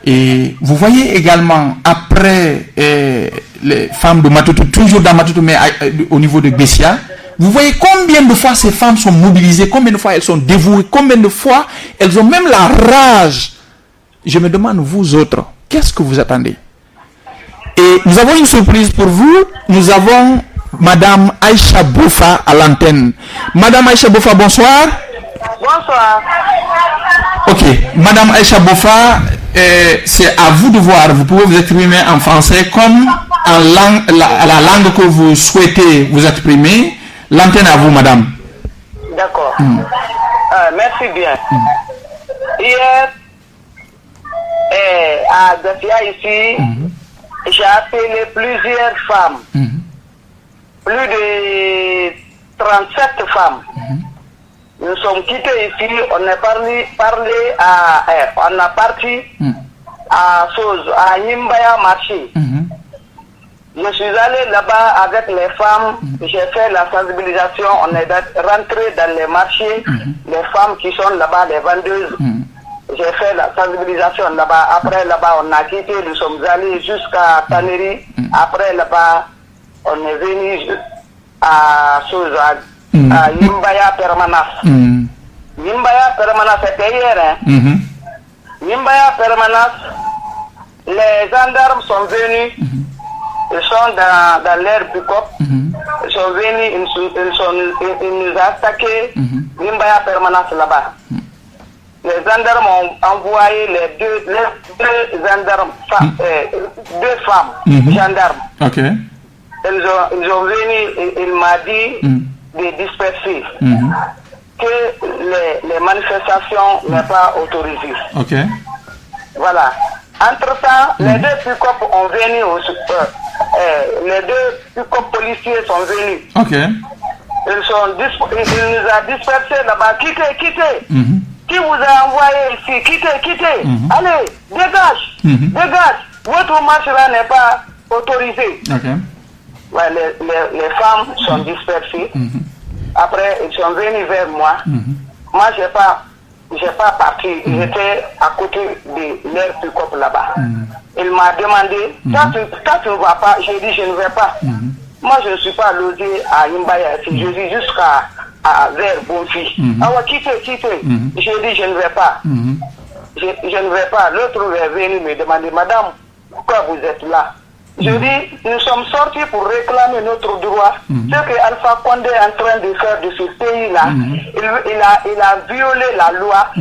Et vous voyez également, après les femmes de Matutu, toujours dans Matutu, mais au niveau de Bessias, vous voyez combien de fois ces femmes sont mobilisées, combien de fois elles sont dévouées, combien de fois elles ont même la rage. Je me demande, vous autres, qu'est-ce que vous attendez? Et nous avons une surprise pour vous. Nous avons Madame Aïcha Bofa à l'antenne. Madame Aïcha Bofa, bonsoir. Bonsoir. Ok, Madame Aïcha Bofa, c'est à vous de voir. Vous pouvez vous exprimer en français comme en langue, la langue que vous souhaitez vous exprimer. L'antenne à vous, Madame. D'accord. Merci bien. Hier, à Gafia ici, j'ai appelé plusieurs femmes. Plus de 37 femmes. Nous sommes quittés ici, on a parti à Nimbaya marché. Je suis allé là-bas avec les femmes, j'ai fait la sensibilisation, on est rentré dans les marchés, les femmes qui sont là-bas, les vendeuses. J'ai fait la sensibilisation là-bas. Après là-bas, on a quitté, nous sommes allés jusqu'à Tannery. Après là-bas, on est venu à Nimbaya Permanence. Nimbaya Permanence, c'était hier. Nimbaya Permanence, les gendarmes sont venus. Ils sont dans leur pick-up. Ils sont venus, ils nous ont attaqué. Nimbaya Permanence là-bas. Les gendarmes ont envoyé les deux gendarmes, deux femmes gendarmes. Okay. Ils ont venu, il m'a dit de disperser, que les manifestations n'est pas autorisées. Okay. Voilà. Entre-temps, les deux pick-up ont venu, les deux pick-up policiers sont venus. Okay. Ils nous ont dispersés là-bas. Quittez qui vous a envoyé ici, quittez. Allez, dégage. Dégage. Votre marche là n'est pas autorisée. Okay. Ouais, les femmes sont dispersées. Après, ils sont venus vers moi. Moi, j'ai pas parti. J'étais à côté de leur pick-up là-bas. Il m'a demandé, quand tu ne vas pas, j'ai dit, je ne vais pas. Moi, je ne suis pas logé à Imbaya. Je suis jusqu'à vers Bonfi. Alors, quittez. J'ai dit, je ne vais pas. Je ne vais pas. L'autre est venu me demander, madame, pourquoi vous êtes là? Je dis, nous sommes sortis pour réclamer notre droit. Ce que Alpha Condé est en train de faire de ce pays-là, il a violé la loi et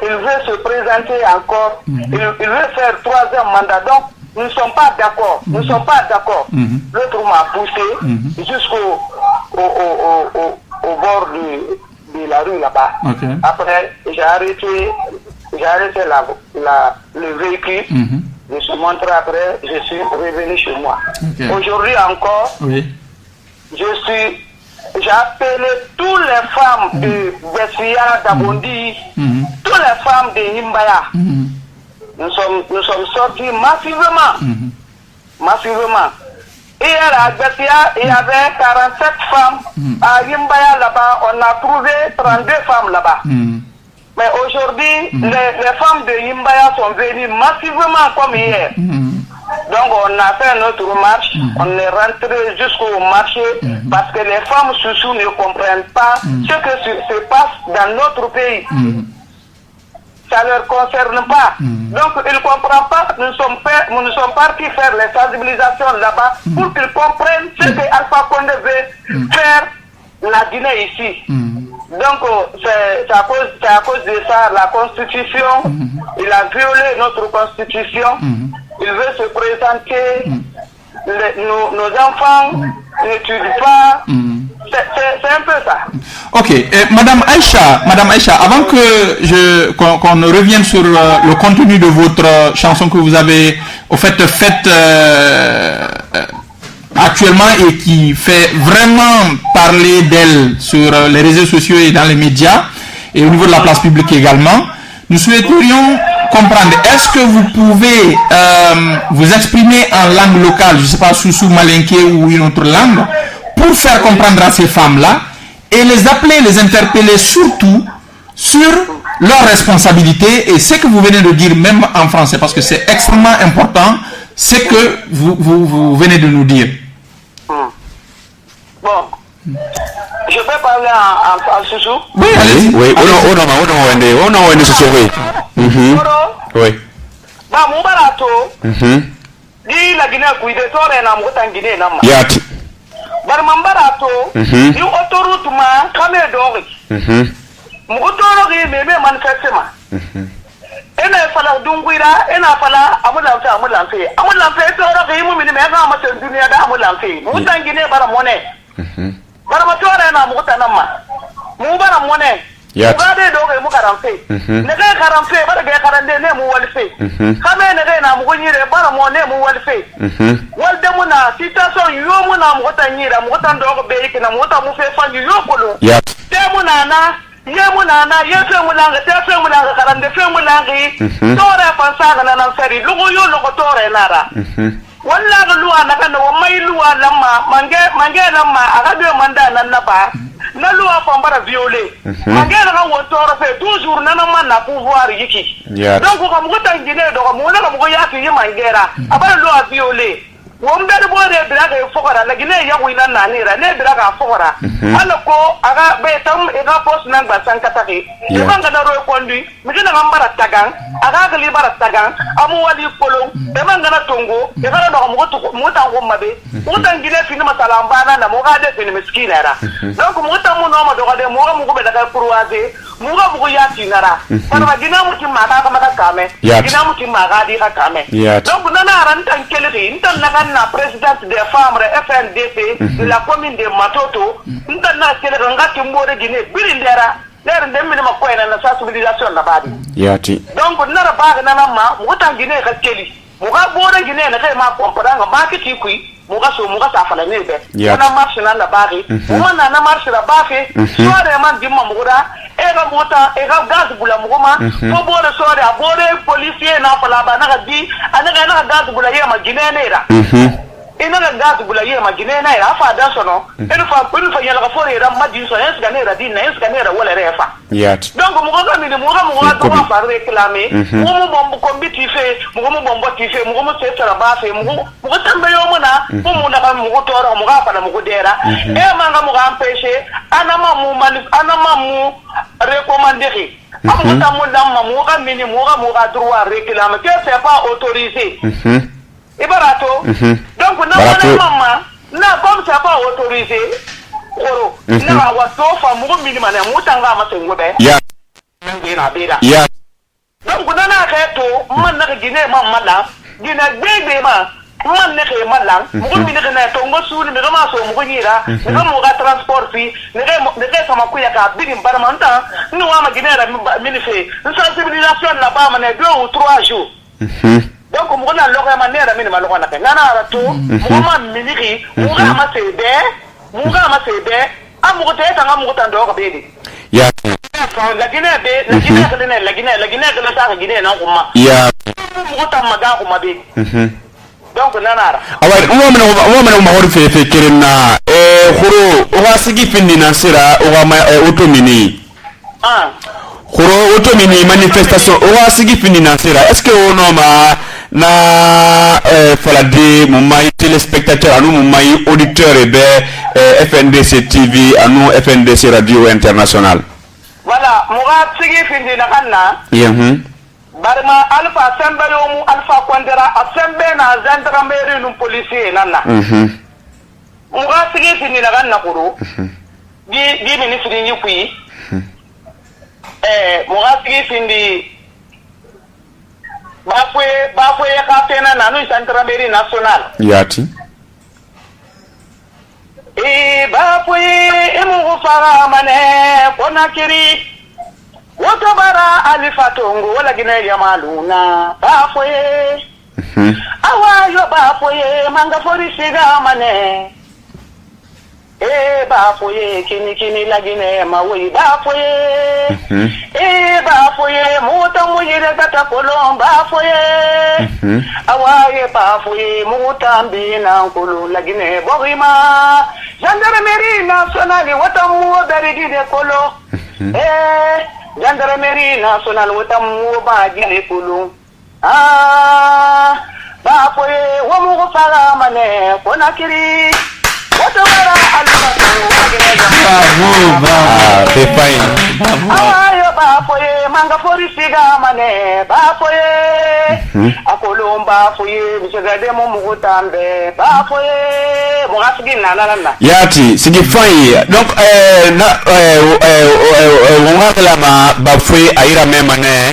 il veut se présenter encore. Il veut faire 3e mandat. Donc, nous ne sommes pas d'accord. Nous ne sommes pas d'accord. L'autre m'a poussé jusqu'au bord de la rue là-bas. Okay. Après, j'ai arrêté le véhicule. Je suis montré après, je suis revenu chez moi. Okay. Aujourd'hui encore, j'ai appelé toutes les femmes de Bessia, d'Abondi, toutes les femmes de Himbaya. Nous sommes sortis massivement. Hier à Bessia, il y avait 47 femmes. À Himbaya là-bas, on a trouvé 32 femmes là-bas. Mais aujourd'hui, les femmes de Himbaya sont venues massivement comme hier. Donc on a fait notre marche, on est rentré jusqu'au marché parce que les femmes sous ne comprennent pas ce que se passe dans notre pays. Ça ne leur concerne pas. Donc ils ne comprennent pas. Nous sommes partis faire les sensibilisations là-bas pour qu'ils comprennent ce que Alpha Condé veut faire la Guinée ici. Donc, c'est à cause de ça, la Constitution, il a violé notre Constitution, il veut se présenter, nos enfants n'étudient pas, c'est un peu ça. Ok, Madame Aïcha, avant qu'on ne revienne sur le contenu de votre chanson que vous avez faite actuellement et qui fait vraiment parler d'elle sur les réseaux sociaux et dans les médias et au niveau de la place publique également, nous souhaiterions comprendre, est-ce que vous pouvez vous exprimer en langue locale, je ne sais pas, Soussou, Malinké ou une autre langue, pour faire comprendre à ces femmes-là et les appeler, les interpeller surtout sur leurs responsabilités et ce que vous venez de dire même en français, parce que c'est extrêmement important ce que vous venez de nous dire. Bon, je peux parler en Soussou? Oui, allez-y. Oui, on a Soussou, oui. Oui. Bah, mon barato, dis la Guinée, cuide, toi, et n'a pas en Guinée, n'a pas. Yat. Bah, mon barato, dis autoroute, ma, camé d'ori. Mon autoroute, mais manifestement. Ena fala dunguira ena fala amulanfe toro ke yimu mini mega ma sen dunia da amulanfe mu tangine bara mone bara ma tore na mu tanamma mu bara mone ba de do ke mu karamfe ne ga karamfe bara ga karande ne mu walfe kame ne ga na mu gonyire bara mone mu walfe walde mu na situation yo mu na mu tanyira mu tan do ko be ikina mu ta mu fe fanyu yo kolo te mu na Yemunana, Yefemulanga, Tefemulanga, Karande Femulangi, Tore Fansaga and Ferry, Lugo Tore Nara. One laga Lua Nakano, Mailua Lama, Mangelama, Arabia Mandana Naba, Nalua Fambara Viole, Mangela Tore, toujours Nanamana, pouvoir Yiki. Don't go from what I did, or Mona Moyaki, Mangera, about Lua Viole. One better boy, Braga Fora, like Yawina Nira, Nebraga Fora. Aloko, Aga Betam, Ega Post Namba Sankataki, Yamanga Rokondi, Mujina Mambara Tagan, Aga Libara Tagan, Amuali Polo, Emangana Tongo, Evana Muta Womabe, Mutan Gile Finima Salambana, Mogade in Meskinera. Donc Mutamunoma, the Moga Puruaze, Muga Muguyati Nara, Paragina Mutimaka Kame, Ginamuti Magadi Hakame. Donc Nana Rantan Kelly, International President de Femmes FNDP de la commune de Matoto, International Ngati Mbore Guinée, Bilindera, l'air de minimum point à la sensibilisation de la base. Donc, on n'a pas Nanama, Moutan Guinée Kelly, Muga Bore Guinée, ma comprendre, marketing qui, Muga so Muga Safala Nebe, on a marché dans la barre, on a marché la barre, soit les man du Mamura, era mota era gaz bula mugoma ko bore sore abore policier na pala ba na di anaga na gaz bula yema ginenera ina ga gaz bula yema ginenera afa da sono ina fa yala ka fore ra madi so es ganera di na es ganera wala refa yat donc mugoga mi mugoga do fa réclamer mugo bombo kombiti fe mugo bombo ti fe mugo se tara ba fe mugo tambe yo mona mugo na ka mugo toro mugo pa na mugo dera e manga mugo empêcher anama mu recommander mugo tamu damma mugo mini mugo droit réclamer que c'est pas autorisé et barato donc na mama na comme c'est pas autorisé oro na wa so fa mugo mini mana mutanga ma tengo be ya ngina beda ya donc na ka to man na gine mamala gina bebe ma man ne ke malang mugo mini na to ngo suri me ma so mugo nyira me mo ga transport fi ne ke sama ku ya ka bigin barmanta ni wa ma gine ra mini fe sensibilisation na ba ma ne 2 ou 3 jours donc mugo na lokay ma ne ra mini ma lokana ke ngana ra to mugo ma mini mugo ma sebe muga ma sebe amugo te tanga mugo tando ko bedi ya la Guinée sa Guinée na kuma ya mugo tamma ga kuma bedi donc nanara awai uwa ma hori fe kirina khuro uwa sigi finni nasira uwa ma automini khuro automini manifestation uwa sigi finni nasira est-ce que ono ma na falade mumai téléspectateur anu mumai auditeur ebe FNDC TV anu FNDC Radio International voilà muga sigi findi na kanna barma alpha sembe yomu alpha kwandera asembe na zandra mbere num policier nanna muga sigi findi na kanna kuru di ministre ni kui muga sigi findi bafwe ya kapena nanu Centre Mairie National yati bafwe imu fara mane konakiri wotobara alifatongo wala gine ya maluna bafwe awayo bafwe manga forisiga mane bafwe kini lagine mawe bafwe bafwe muta muyire kata kolomba bafwe awaye bafwe muta mbina nkulu lagine borima Gendarmerie nationale watamu berigide kolo Gendarmerie nationale watamu bagile kulu bafwe wamu fara mane konakiri c'est fine. Ayo bafoye manga forisiga mane bafoye akolomba foye bisogade mo mugutambe bafoye mugasigi nana yati sigi fine donc on va la ma bafoye aira memane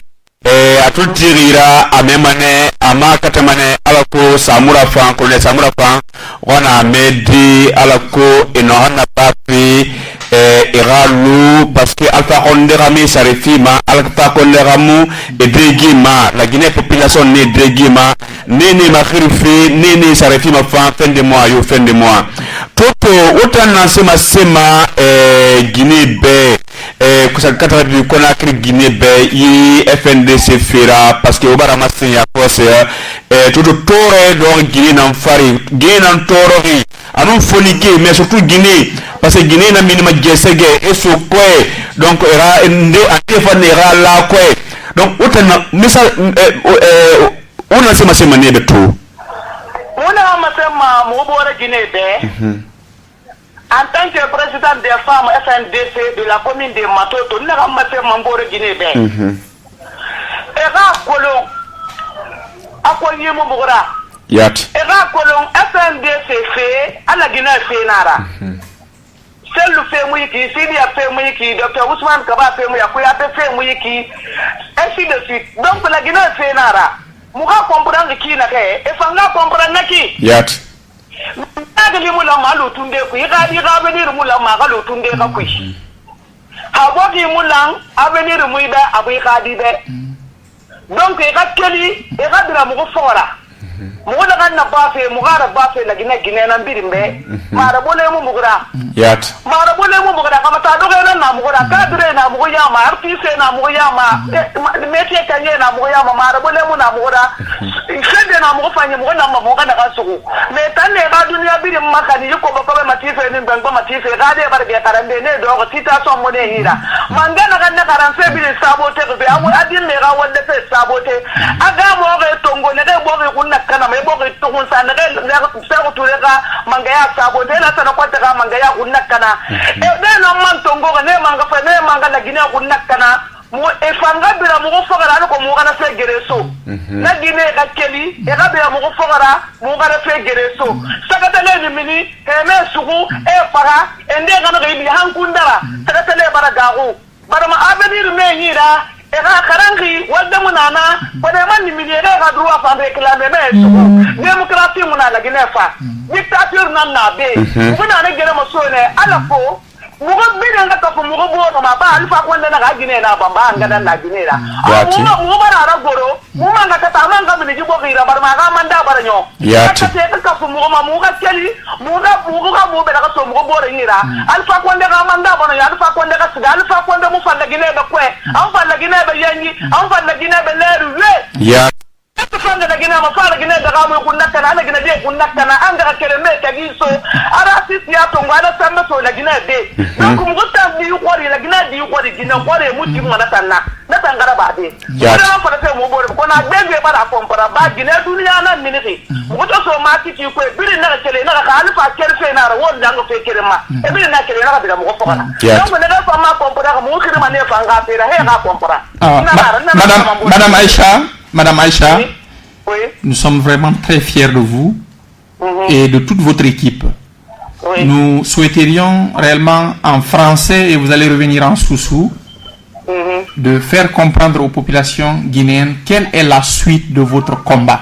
atutirira amemane amakatamane alako samura fan kone samura fan wana medi alako inohana papi iralu parce que alfa konderami sarifima alfa konderamu edregima la Guinée population ne dregima nene makhirifi nene sarifima fin de mois yo fin de mois toto autant sema Guinée be kusakata bi Conakry Guinée be yi FNDC fera parce que obara masin ya kose toto tore do Guinée nan fari Guinée nan torori anu folike mais surtout Guinée parce que Guinée na minima jesege eso kwe donc era nde atefa nera la kwe donc autant misal on sema nebe to ona masema mo bora Guinée be en tant que président des femmes FNDC de la commune de Matoto, nous avons fait Mambore Guinée-Bé. Era Kolon, Akonye Mobora. Yat. Era Kolon, FNDC fait à la Guinée-Fénara. Seul le fait Mouiki, Sidi a fait Mouiki, Dr. Ousmane Kaba fait Mouiki, Akuya fait Mouiki, ainsi de suite. Donc la Guinée-Fénara, Moura comprendre qui n'a qu'à, et Fanga comprendre qui. Yat. Nagli mula malu tunde ku igadi gabenir mula magalu tunde ka ku habogi mulang abenir muida abu igadi be donc igakeli igadira mu fora mugo daga na bafe mugara bafe la gine na birimbe mara bole mu mugura yat mara bole mu mugura kama ta doga na mugura kadre na mugo yama artiste na mugo yama métier kanye na mugo yama mara bole mu na mugura sende na mugo fanye mugo na mugo na kasuku me tanne ba dunia birim makani yuko baba matife ni bango matife gade barbe karande ne do tita so mo ne hira mangana kan na karanse bi sabote be amu adin me ga wonde fe sabote aga mo ga tongo ne ga bo ga kunna kana me bo ga to sa ne ga sa ko ture ga manga ya sabote la sana kwata ga manga ya kunna kana e de no man tongo ga ne manga fa ne manga la gine kunna kana mo e fanga bira mo fogara ko mo kana fe gereso na gine ga keli e ga bira mo fogara mo kana fe gereso sakata le ni mini e me sugu e para ende ga no ga ibi hankundara sakata le bara gago bara ma abenir me hira e ga karangi wadda munana bade man ni mini ga droit fa réclamer me sugu démocratie munana la gine fa dictature nan na be muna ne gere mo so ne ala ko mugo bidanga ka fu mugo bo ma ba alfa ko ndana ga gine na bamba ngada na gine ra mugo bara ra goro mugo nga ta ta manga mini jibo gira bar ma ga manda bara nyo ya ta te ka fu mugo ma mugo keli mugo ga mugo be ka so mugo bo re ngira alfa ko ndanga manda bara ya alfa ko ndanga siga alfa ko ndanga mu fa la gine be kwe an fa la gine be yangi an fa la gine be leru we ya fanga da gina ma fara gina da gamu kunnaka na gina de kunnaka na an ga kere me ta giso ara sisi ya to ngada samba so la gina de donc mu gutta di kwari la gina di kwari gina kwari mu ti ngana tanna na tangara ba de ya na fara fe mu bore ko na bebe ba da kompara ba gina duniya na miniti mu gutta so ma ti ko biri na kele na ka alfa kere fe na ro won dango fe kere ma e biri na kele na ga mu ko fara donc ne da fa ma kompara mu kire ma ne fa nga fe he ga kompara Madame Aïcha, oui. Nous sommes vraiment très fiers de vous et de toute votre équipe. Oui. Nous souhaiterions réellement en français, et vous allez revenir en soussou, de faire comprendre aux populations guinéennes quelle est la suite de votre combat.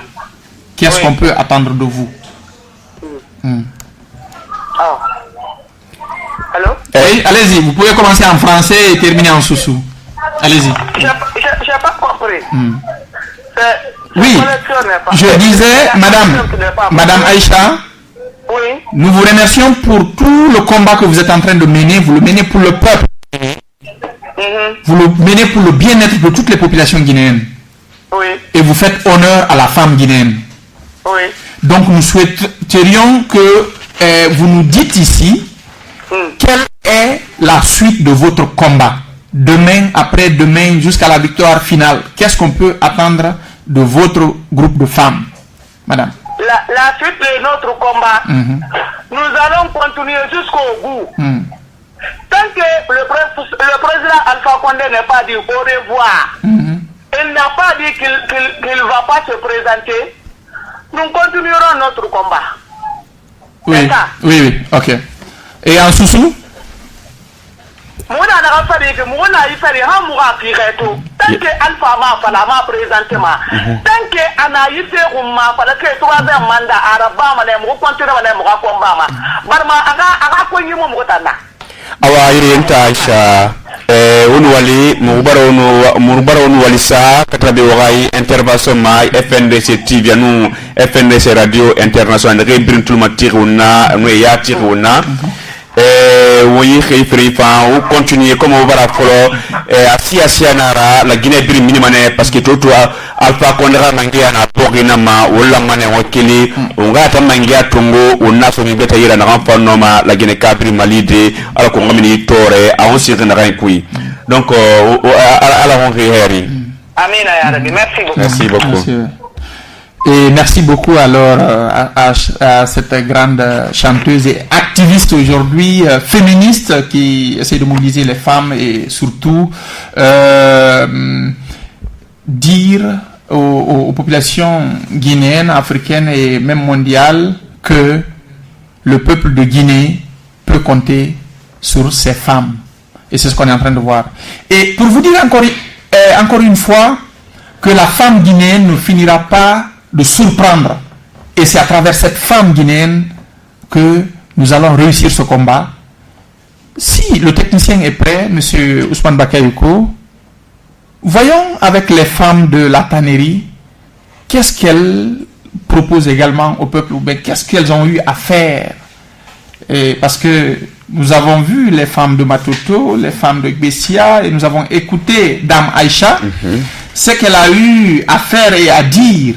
Qu'est-ce qu'on peut attendre de vous? Allô? Oui, allez-y, vous pouvez commencer en français et terminer en soussou. Allez-y. J'ai pas compris. Oui, je disais, Madame Aïcha, oui. Nous vous remercions pour tout le combat que vous êtes en train de mener. Vous le menez pour le peuple. Vous le menez pour le bien-être de toutes les populations guinéennes. Oui. Et vous faites honneur à la femme guinéenne. Oui. Donc nous souhaiterions que vous nous dites ici quelle est la suite de votre combat. Demain, après-demain, jusqu'à la victoire finale. Qu'est-ce qu'on peut attendre de votre groupe de femmes, madame? La suite de notre combat, nous allons continuer jusqu'au bout. Tant que le président Alpha Condé n'a pas dit au revoir, il n'a pas dit qu'il ne va pas se présenter, nous continuerons notre combat. Oui, oui, ok. Et en sous-sous? Muna na fari ke muna yi fari ha mu ga fireto tanke alfa ma fala ma presentement tanke ana yi se umma fala ke to ga manda araba ma ne mu kontira ma ne mu ga komba ma barma aga ko yi mu tanda awa yiri enta Aisha wonu wali mu baro wonu wali sa katabe wagai intervention ma FNDC TV anu FNDC radio international de brintul matiruna no ya tiruna oui, on continue comme on va la follow à nara la Guinée bir minimane parce que tout Alpha Condra mangia na pogina ma wala mane wakili unga ta mangia tungo unaso ni beta yira na rampono ma la Guinée kabri malide ala ko ngamini tore a on sire na rankui donc ala on réhéri amina ya rabbi merci beaucoup Merci. Et merci beaucoup alors à cette grande chanteuse et activiste aujourd'hui, féministe, qui essaie de mobiliser les femmes et surtout dire aux populations guinéennes, africaines et même mondiales que le peuple de Guinée peut compter sur ces femmes. Et c'est ce qu'on est en train de voir. Et pour vous dire encore une fois que la femme guinéenne ne finira pas de surprendre. Et c'est à travers cette femme guinéenne que nous allons réussir ce combat. Si le technicien est prêt, M. Ousmane Bakayoko, voyons avec les femmes de la tannerie, qu'est-ce qu'elles propose également au peuple, mais qu'est-ce qu'elles ont eu à faire? Et parce que nous avons vu les femmes de Matoto, les femmes de Bessia, et nous avons écouté Dame Aïcha, ce qu'elle a eu à faire et à dire.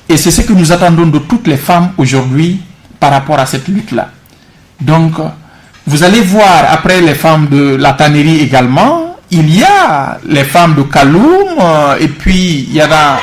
Et c'est ce que nous attendons de toutes les femmes aujourd'hui par rapport à cette lutte-là. Donc, vous allez voir après les femmes de la tannerie également, il y a les femmes de Kaloum, et puis il y en a...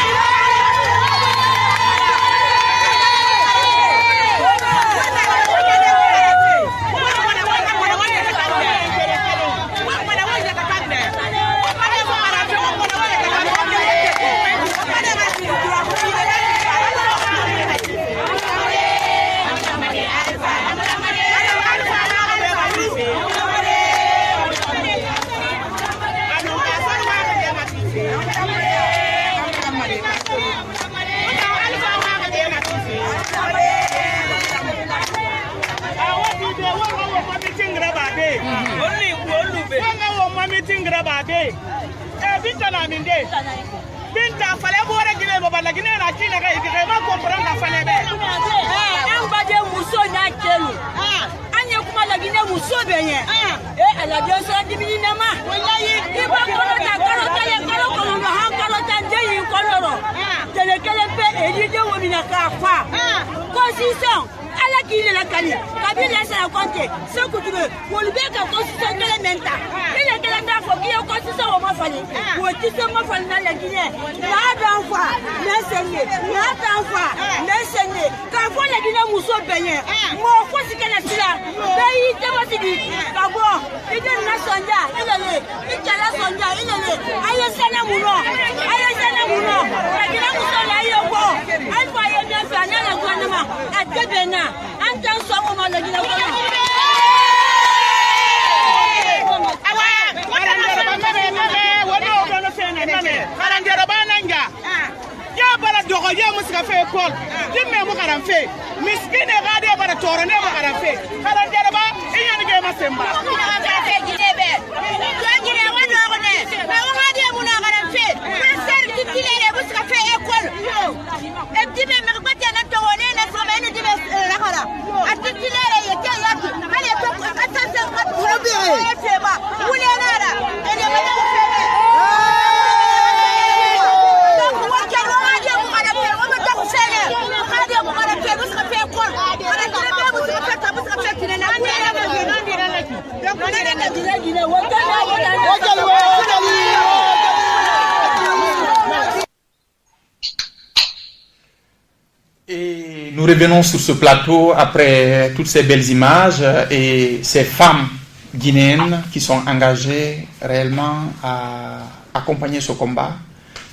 Et nous revenons sur ce plateau après toutes ces belles images et ces femmes guinéennes qui sont engagées réellement à accompagner ce combat.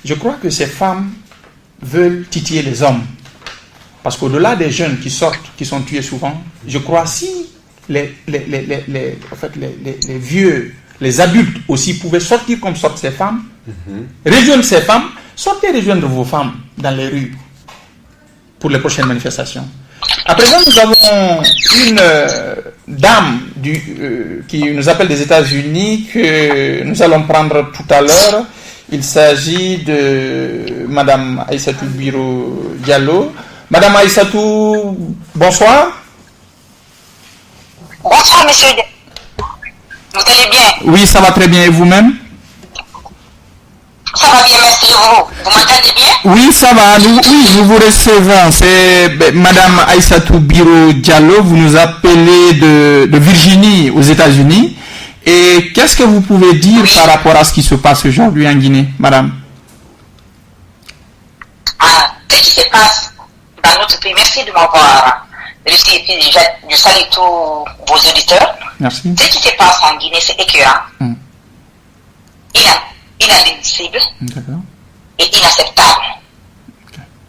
Je crois que ces femmes veulent titiller les hommes. Parce qu'au-delà des jeunes qui sortent, qui sont tués souvent, je crois si les vieux, les adultes aussi pouvaient sortir comme sortent ces femmes, rejoindre ces femmes, sortez rejoindre vos femmes dans les rues pour les prochaines manifestations. À présent, nous avons une dame qui nous appelle des États-Unis que nous allons prendre tout à l'heure. Il s'agit de Madame Aïssatou Biro Diallo. Madame Aïssatou, bonsoir. Bonsoir, monsieur. Vous allez bien? Oui, ça va très bien. Et vous-même? Ça va bien, merci. Vous m'entendez bien? Oui, ça va. Nous vous recevons. C'est Madame Aïssatou Biro Diallo. Vous nous appelez de Virginie, aux États-Unis. Et qu'est-ce que vous pouvez dire par rapport à ce qui se passe aujourd'hui en Guinée, Madame? Ce qui se passe dans notre pays, merci de m'avoir reçu. Et puis je salue tous vos auditeurs. Merci. Ce qui se passe en Guinée, c'est écœurant, inadmissible et inacceptable.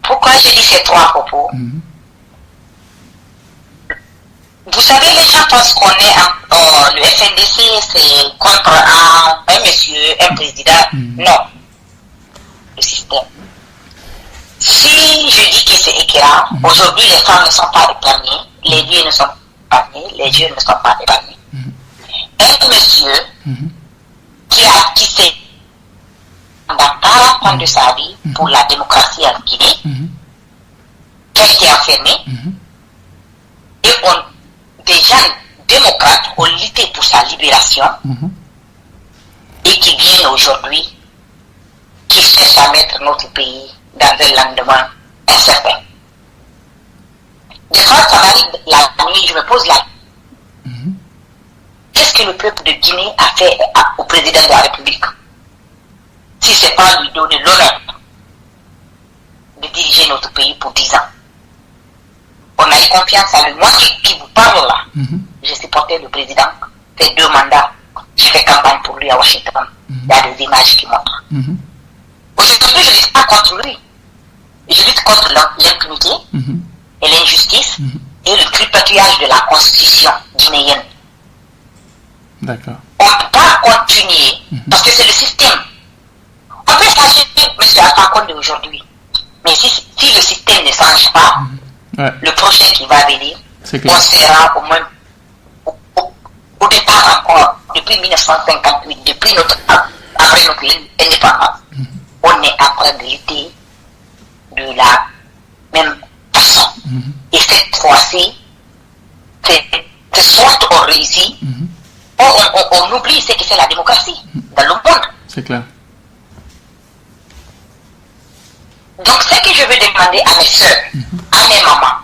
Pourquoi je dis ces trois propos? Vous savez, les gens pensent qu'on est le FNDC, c'est contre un monsieur, un président. Non. Le système. Si je dis que c'est écœurant, aujourd'hui les femmes ne sont pas épargnées, les vieux ne sont pas épargnés, les jeunes ne sont pas épargnés. Un monsieur qui s'est dans 40 ans de sa vie pour la démocratie en Guinée, qui a été enfermé. Et des gens démocrates ont lutté pour sa libération. Et qui viennent aujourd'hui, qui cherchent à mettre notre pays dans un lendemain incertain. Des fois, ça m'arrive la nuit, je me pose la question. Qu'est-ce que le peuple de Guinée a fait au président de la République? Si ce n'est pas lui donner l'honneur de diriger notre pays pour 10 ans. On a eu confiance en lui. Moi qui vous parle là, j'ai supporté le président, fait 2 mandats. J'ai fait campagne pour lui à Washington. Il y a des images qui montrent. Aujourd'hui, je ne lutte pas contre lui. Je lutte contre l'impunité et l'injustice et le tripatouillage de la constitution guinéenne. D'accord. On ne peut pas continuer parce que c'est le système. On peut changer M. Alpha Condé aujourd'hui. Mais si le système ne change pas, le prochain qui va venir, on sera au moins au départ encore, depuis 1958, après notre indépendance, on est en train de lutter de la même façon. Et cette fois-ci, c'est soit on réussit, on oublie ce que c'est la démocratie dans le monde. C'est clair. Donc ce que je veux demander à mes soeurs, à mes mamans,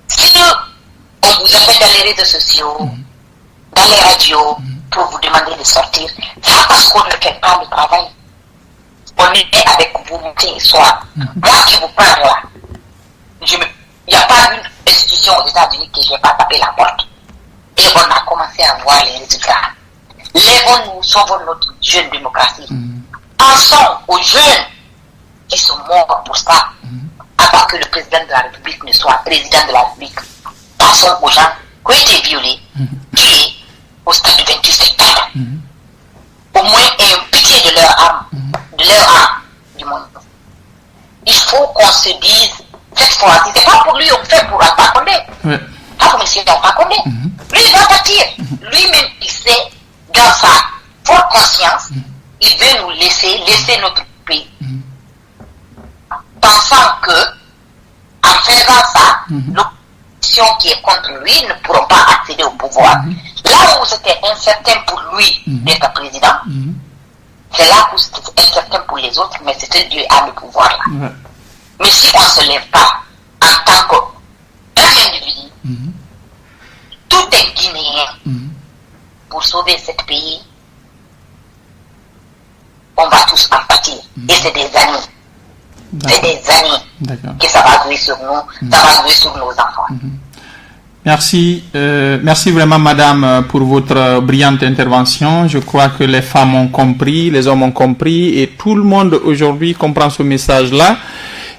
si on vous appelle dans les réseaux sociaux, dans les radios, pour vous demander de sortir, c'est parce qu'on ne fait pas le travail. On est avec vous matin et soir. Moi qui vous parle là, il n'y a pas une institution aux États-Unis que je n'ai pas tapé la porte. Et on a commencé à voir les résultats. Lèvons-nous, sauvons notre jeune démocratie. Pensons aux jeunes qui sont morts pour ça, avant que le président de la République ne soit président de la République. Pensons aux gens qui ont été violés, tués au stade du 28 septembre. Au moins, ayons pitié de leur âme, du monde. Il faut qu'on se dise, cette fois-ci, c'est pas pour lui, on fait pour Alpha Condé. Pas pour M. Alpha Condé. Lui, il va partir. Lui-même, il sait, dans sa forte conscience, il veut nous laisser notre pays. Pensant que, en faisant ça, l'opposition qui est contre lui ne pourront pas accéder au pouvoir. Là où c'était incertain pour lui d'être président, c'est là où c'était incertain pour les autres, mais c'était Dieu à le pouvoir là. Mais si on ne se lève pas en tant qu'individu, tout est guinéen pour sauver ce pays, on va tous en pâtir. Et c'est des années. C'est des années que ça va jouer sur nous, ça va jouer sur nos enfants. Merci, merci vraiment madame pour votre brillante intervention. Je crois que les femmes ont compris, les hommes ont compris et tout le monde aujourd'hui comprend ce message-là.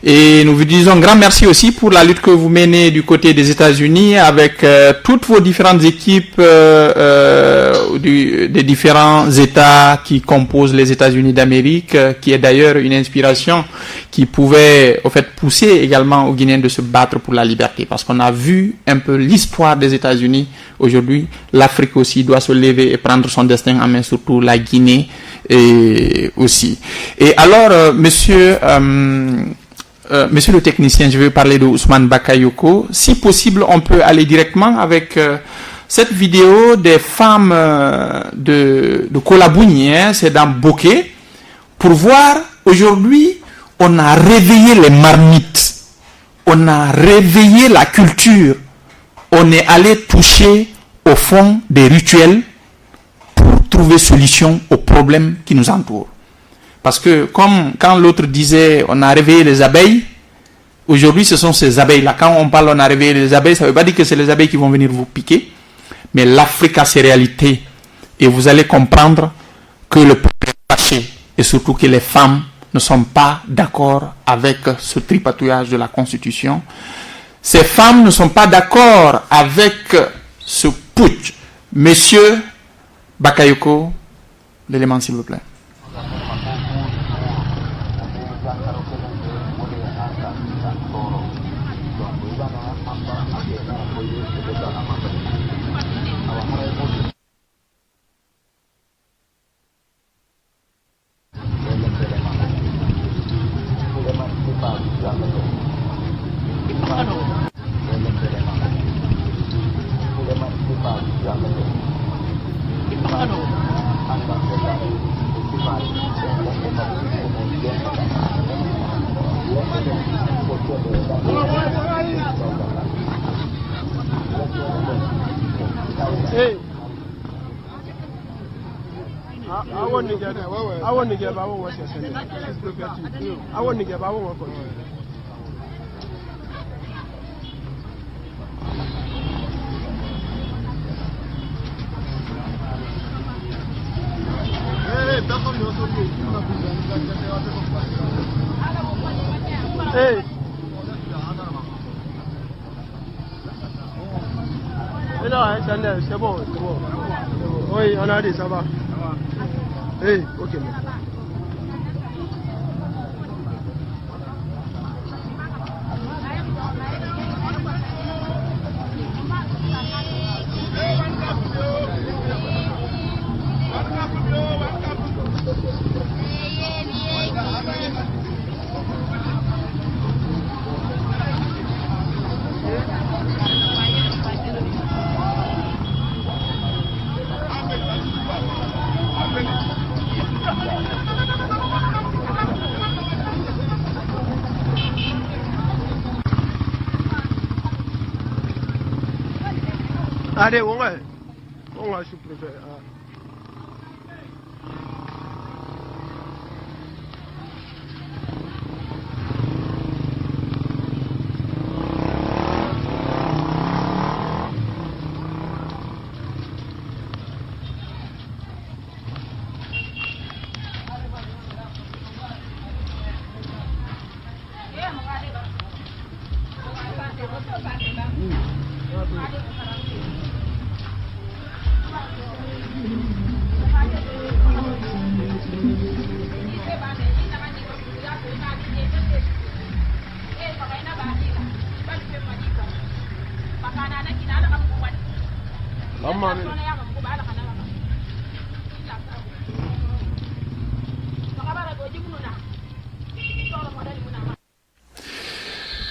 Et nous vous disons grand merci aussi pour la lutte que vous menez du côté des États-Unis avec toutes vos différentes équipes des différents États qui composent les États-Unis d'Amérique, qui est d'ailleurs une inspiration qui pouvait au fait pousser également aux Guinéens de se battre pour la liberté. Parce qu'on a vu un peu l'histoire des États-Unis aujourd'hui. L'Afrique aussi doit se lever et prendre son destin en main, surtout la Guinée et aussi. Et alors, monsieur le technicien, je vais parler de Ousmane Bakayoko. Si possible, on peut aller directement avec cette vidéo des femmes de Kolabouni, c'est dans Bokeh, pour voir aujourd'hui, on a réveillé les marmites, on a réveillé la culture, on est allé toucher au fond des rituels pour trouver solution aux problèmes qui nous entourent. Parce que comme quand l'autre disait on a réveillé les abeilles, aujourd'hui ce sont ces abeilles-là. Quand on parle on a réveillé les abeilles, ça ne veut pas dire que c'est les abeilles qui vont venir vous piquer, mais l'Afrique a ses réalités. Et vous allez comprendre que le peuple est fâché et surtout que les femmes ne sont pas d'accord avec ce tripatouillage de la Constitution. Ces femmes ne sont pas d'accord avec ce putsch. Monsieur Bakayoko, l'élément s'il vous plaît. Hey. Non, c'est bon, c'est bon. Oui, on a dit, ça va. Hey, ok. Allez, on va sous-préfet.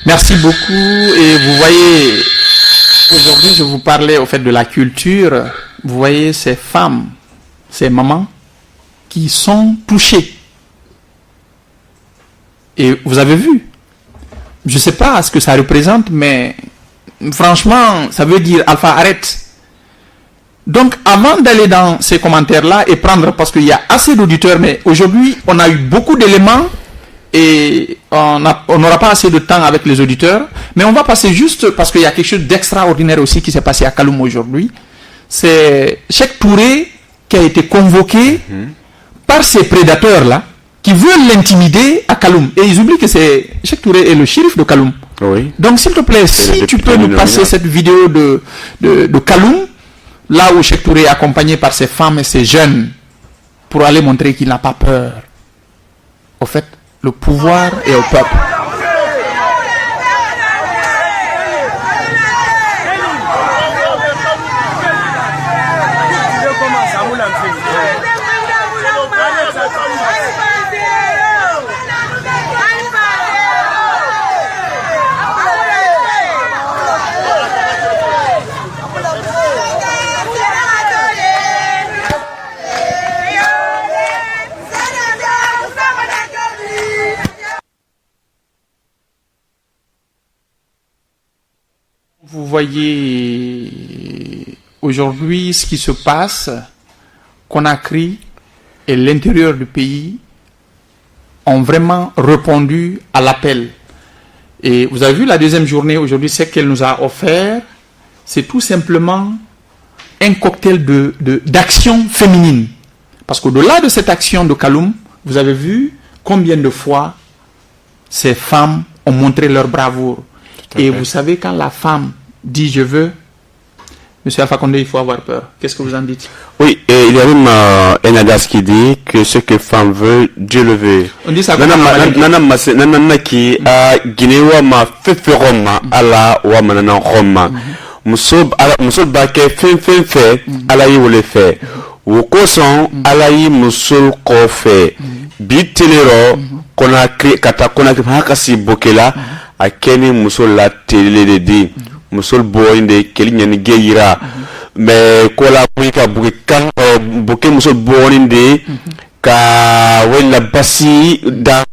Merci beaucoup. Et vous voyez, aujourd'hui je vous parlais au fait de la culture. Vous voyez ces femmes, ces mamans qui sont touchées. Et vous avez vu, je ne sais pas ce que ça représente, mais franchement, ça veut dire Alpha, arrête. Donc, avant d'aller dans ces commentaires-là et prendre, parce qu'il y a assez d'auditeurs, mais aujourd'hui, on a eu beaucoup d'éléments et on n'aura pas assez de temps avec les auditeurs, mais on va passer juste, parce qu'il y a quelque chose d'extraordinaire aussi qui s'est passé à Kaloum aujourd'hui. C'est Cheikh Touré qui a été convoqué par ces prédateurs-là, qui veulent l'intimider à Kaloum. Et ils oublient que Cheikh Touré est le shérif de Kaloum. Oui. Donc, s'il te plaît, si tu peux nous passer cette vidéo de Kaloum, là où Cheikh Touré est accompagné par ses femmes et ses jeunes, pour aller montrer qu'il n'a pas peur. Au fait, le pouvoir est au peuple. Vous voyez aujourd'hui ce qui se passe, Conakry et l'intérieur du pays ont vraiment répondu à l'appel. Et vous avez vu la deuxième journée aujourd'hui, ce qu'elle nous a offert, c'est tout simplement un cocktail d'action féminine. Parce qu'au-delà de cette action de Kaloum, vous avez vu combien de fois ces femmes ont montré leur bravoure. Et vous savez, quand la femme dit je veux, Monsieur Alpha Condé, il faut avoir peur. Qu'est-ce que vous en dites? Oui, et il y a même un adage qui dit que ce que femme veut, Dieu le veut. On dit ça comme Nana qui a Guinée ma feferoma ala wa manana roma. Muso bake fe ala yi wole fe. Wokoson ala yi muso ko fe. Bitilero Conakry kata Conakry hakasi bokela a keni muso la tele de di. Musol boy de kelinyani geyira mais ko la ka buke musol boy de ka wala basi da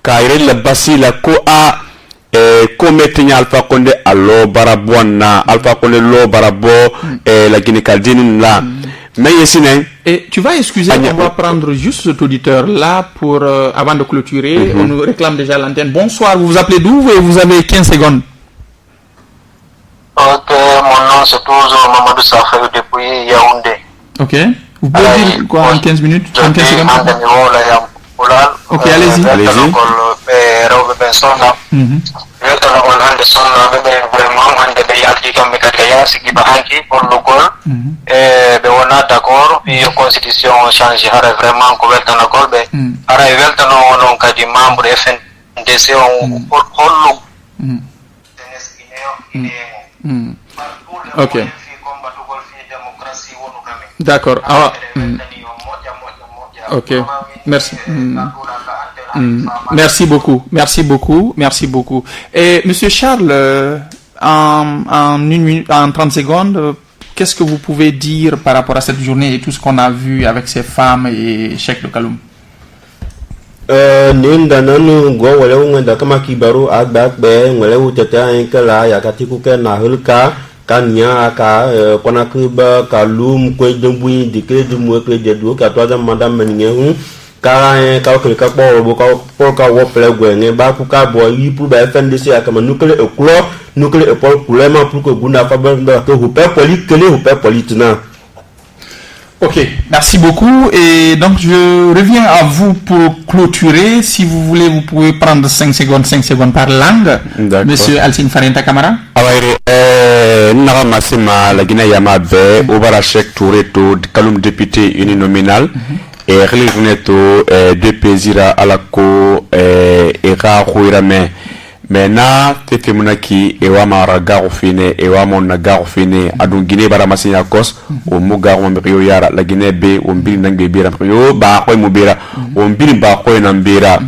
ka ire la basi la ko a ko metnya Alpha Condé allo barabona Alpha Condé lo barabo la Guinée Caldine la mais yesine Et tu vas excuser, on va prendre juste cet auditeur-là pour, avant de clôturer. On nous réclame déjà l'antenne. Bonsoir, vous vous appelez d'où et vous avez 15 secondes. Ok, mon nom c'est toujours Mamadou Safé depuis Yaoundé. Ok, vous pouvez dire quoi en 15 minutes, en 15 secondes? Ok, allez-y. Allez-y. D'accord, puis la constitution change vraiment couverture de membre FNDC Ok. D'accord. Ah. Ok. Merci. Merci beaucoup. Merci beaucoup. Merci beaucoup. Et Monsieur Charles, en 1 minute, en 30 secondes, qu'est-ce que vous pouvez dire par rapport à cette journée et tout ce qu'on a vu avec ces femmes et Cheikh Le Kaloum? Ninda nanu go wale unga kama kibaru agbak be wale utata inkala ya katiku ke na hulka kanya aka kona kuba Kaloum ko dembu dike dumu ke dedu ka toza madam menye hu ka ka ko ka bo ka wo ple gwe ba ku ka bo yi pu ba FNDC aka manukele eklo nukele epol problème pour que guna fa ba ko hupe politina. Ok, merci beaucoup. Et donc, je reviens à vous pour clôturer. Si vous voulez, vous pouvez prendre 5 secondes par langue. Monsieur Alcine Farenta Camara. Naramasima, la Guinée Yamabe, Obara Cheikh Toureto, Kaloum député uninominal, et Relineto, de Pézira Alako, et Rahuirame. Mais na tete munaki ewa mara garo fine ewa mona garo fine adun Guinée bara masinya kos o muga o mbiro yara la Guinée be o mbiri nangbe bira yo ba ko mo bira o mbiri ba ko na mbira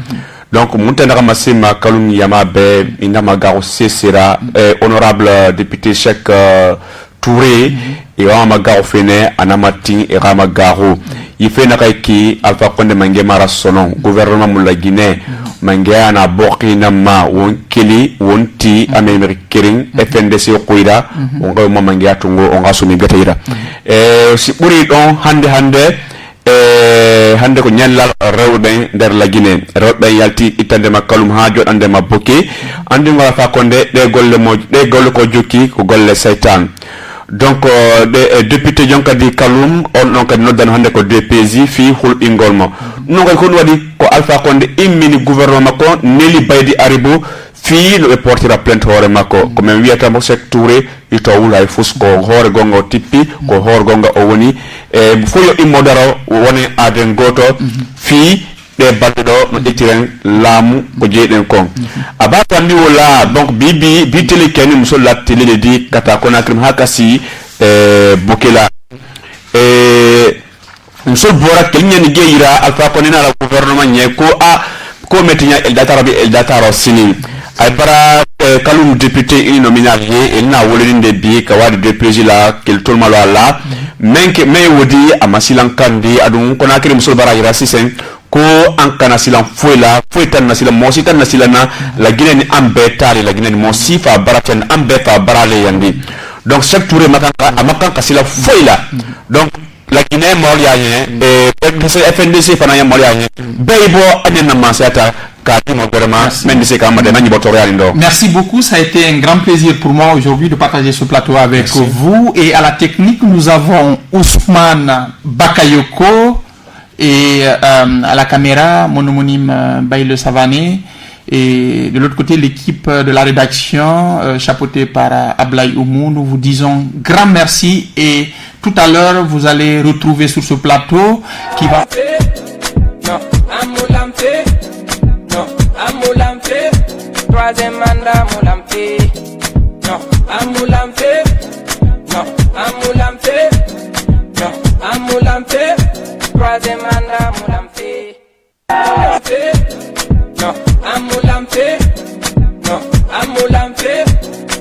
donc muntana masima Kaloum yama be inama garo sesera honorable député Cheikh Touré ewa ma garo fine anamati e rama garo ife na ki Alpha Condé mange mara sonon gouvernement mu la Guinée mangaya na boki na ma won kili won ti Amerikering FNDC koida on ga mo mangaya tungo on ga sumi gataira si buri don hande ko nyalla rewbe der la Guinée rewbe yalti itande ma Kaloum ha jod ande ma boki andi ngala Alpha Condé de golle ko jokki ko golle saytan. Donc député jonkadi Kaloum on donc noddan hande ko DPJ fi hul ingolmo non ko wadi ko Alpha Condé immini gouvernement ko neli baydi aribo fi le portera plainte hore makko ko men wiata mo Cheikh Touré ito wulay fusko hore gonga tippi ko hore gonga o woni fo yo immodaro woni aden goto fi de baldo no detiren lamu ko jeeden kon abata mi wala donc bi tele ken muso la tele di kata kona krim hakasi bokela muso bora kenya ni geira Alpha Condé na la gouvernement nye ko metinya el data sini ay bara Kaloum député uninominal ye el na wolinde bi ka wadi DPJ la kel tolma la menke me wodi amasilan kandi adun kona krim muso bara ira sisen ko an kana silan foi tan nasilan mosi tan nasilana la Guinée ni ambetari la Guinée ni mosi fa baraten ambeta barale yandi donc Cheikh Touré amakan kasila foi la donc la Guinée moriaye et FNDC fana ya moriaye beibo anena mansata. Merci beaucoup, ça a été un grand plaisir pour moi aujourd'hui de partager ce plateau avec vous. Et à la technique, nous avons Ousmane Bakayoko et à la caméra, mon homonyme Bayle Savané. Et de l'autre côté, l'équipe de la rédaction, chapeautée par Ablaï Oumou. Nous vous disons grand merci et tout à l'heure, vous allez retrouver sur ce plateau qui va... Troisième mandat, moulampe. Non, amoulampe. Non, amoulampe. Non, amoulampe. Troisième mandat, moulampe. Non, amoulampe. Non, amoulampe.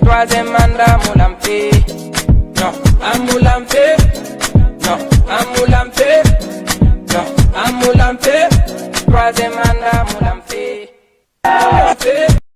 Troisième mandat, moulampe. Non, amoulampe. Non, amoulampe. Non, amoulampe. Troisième mandat, moulampe.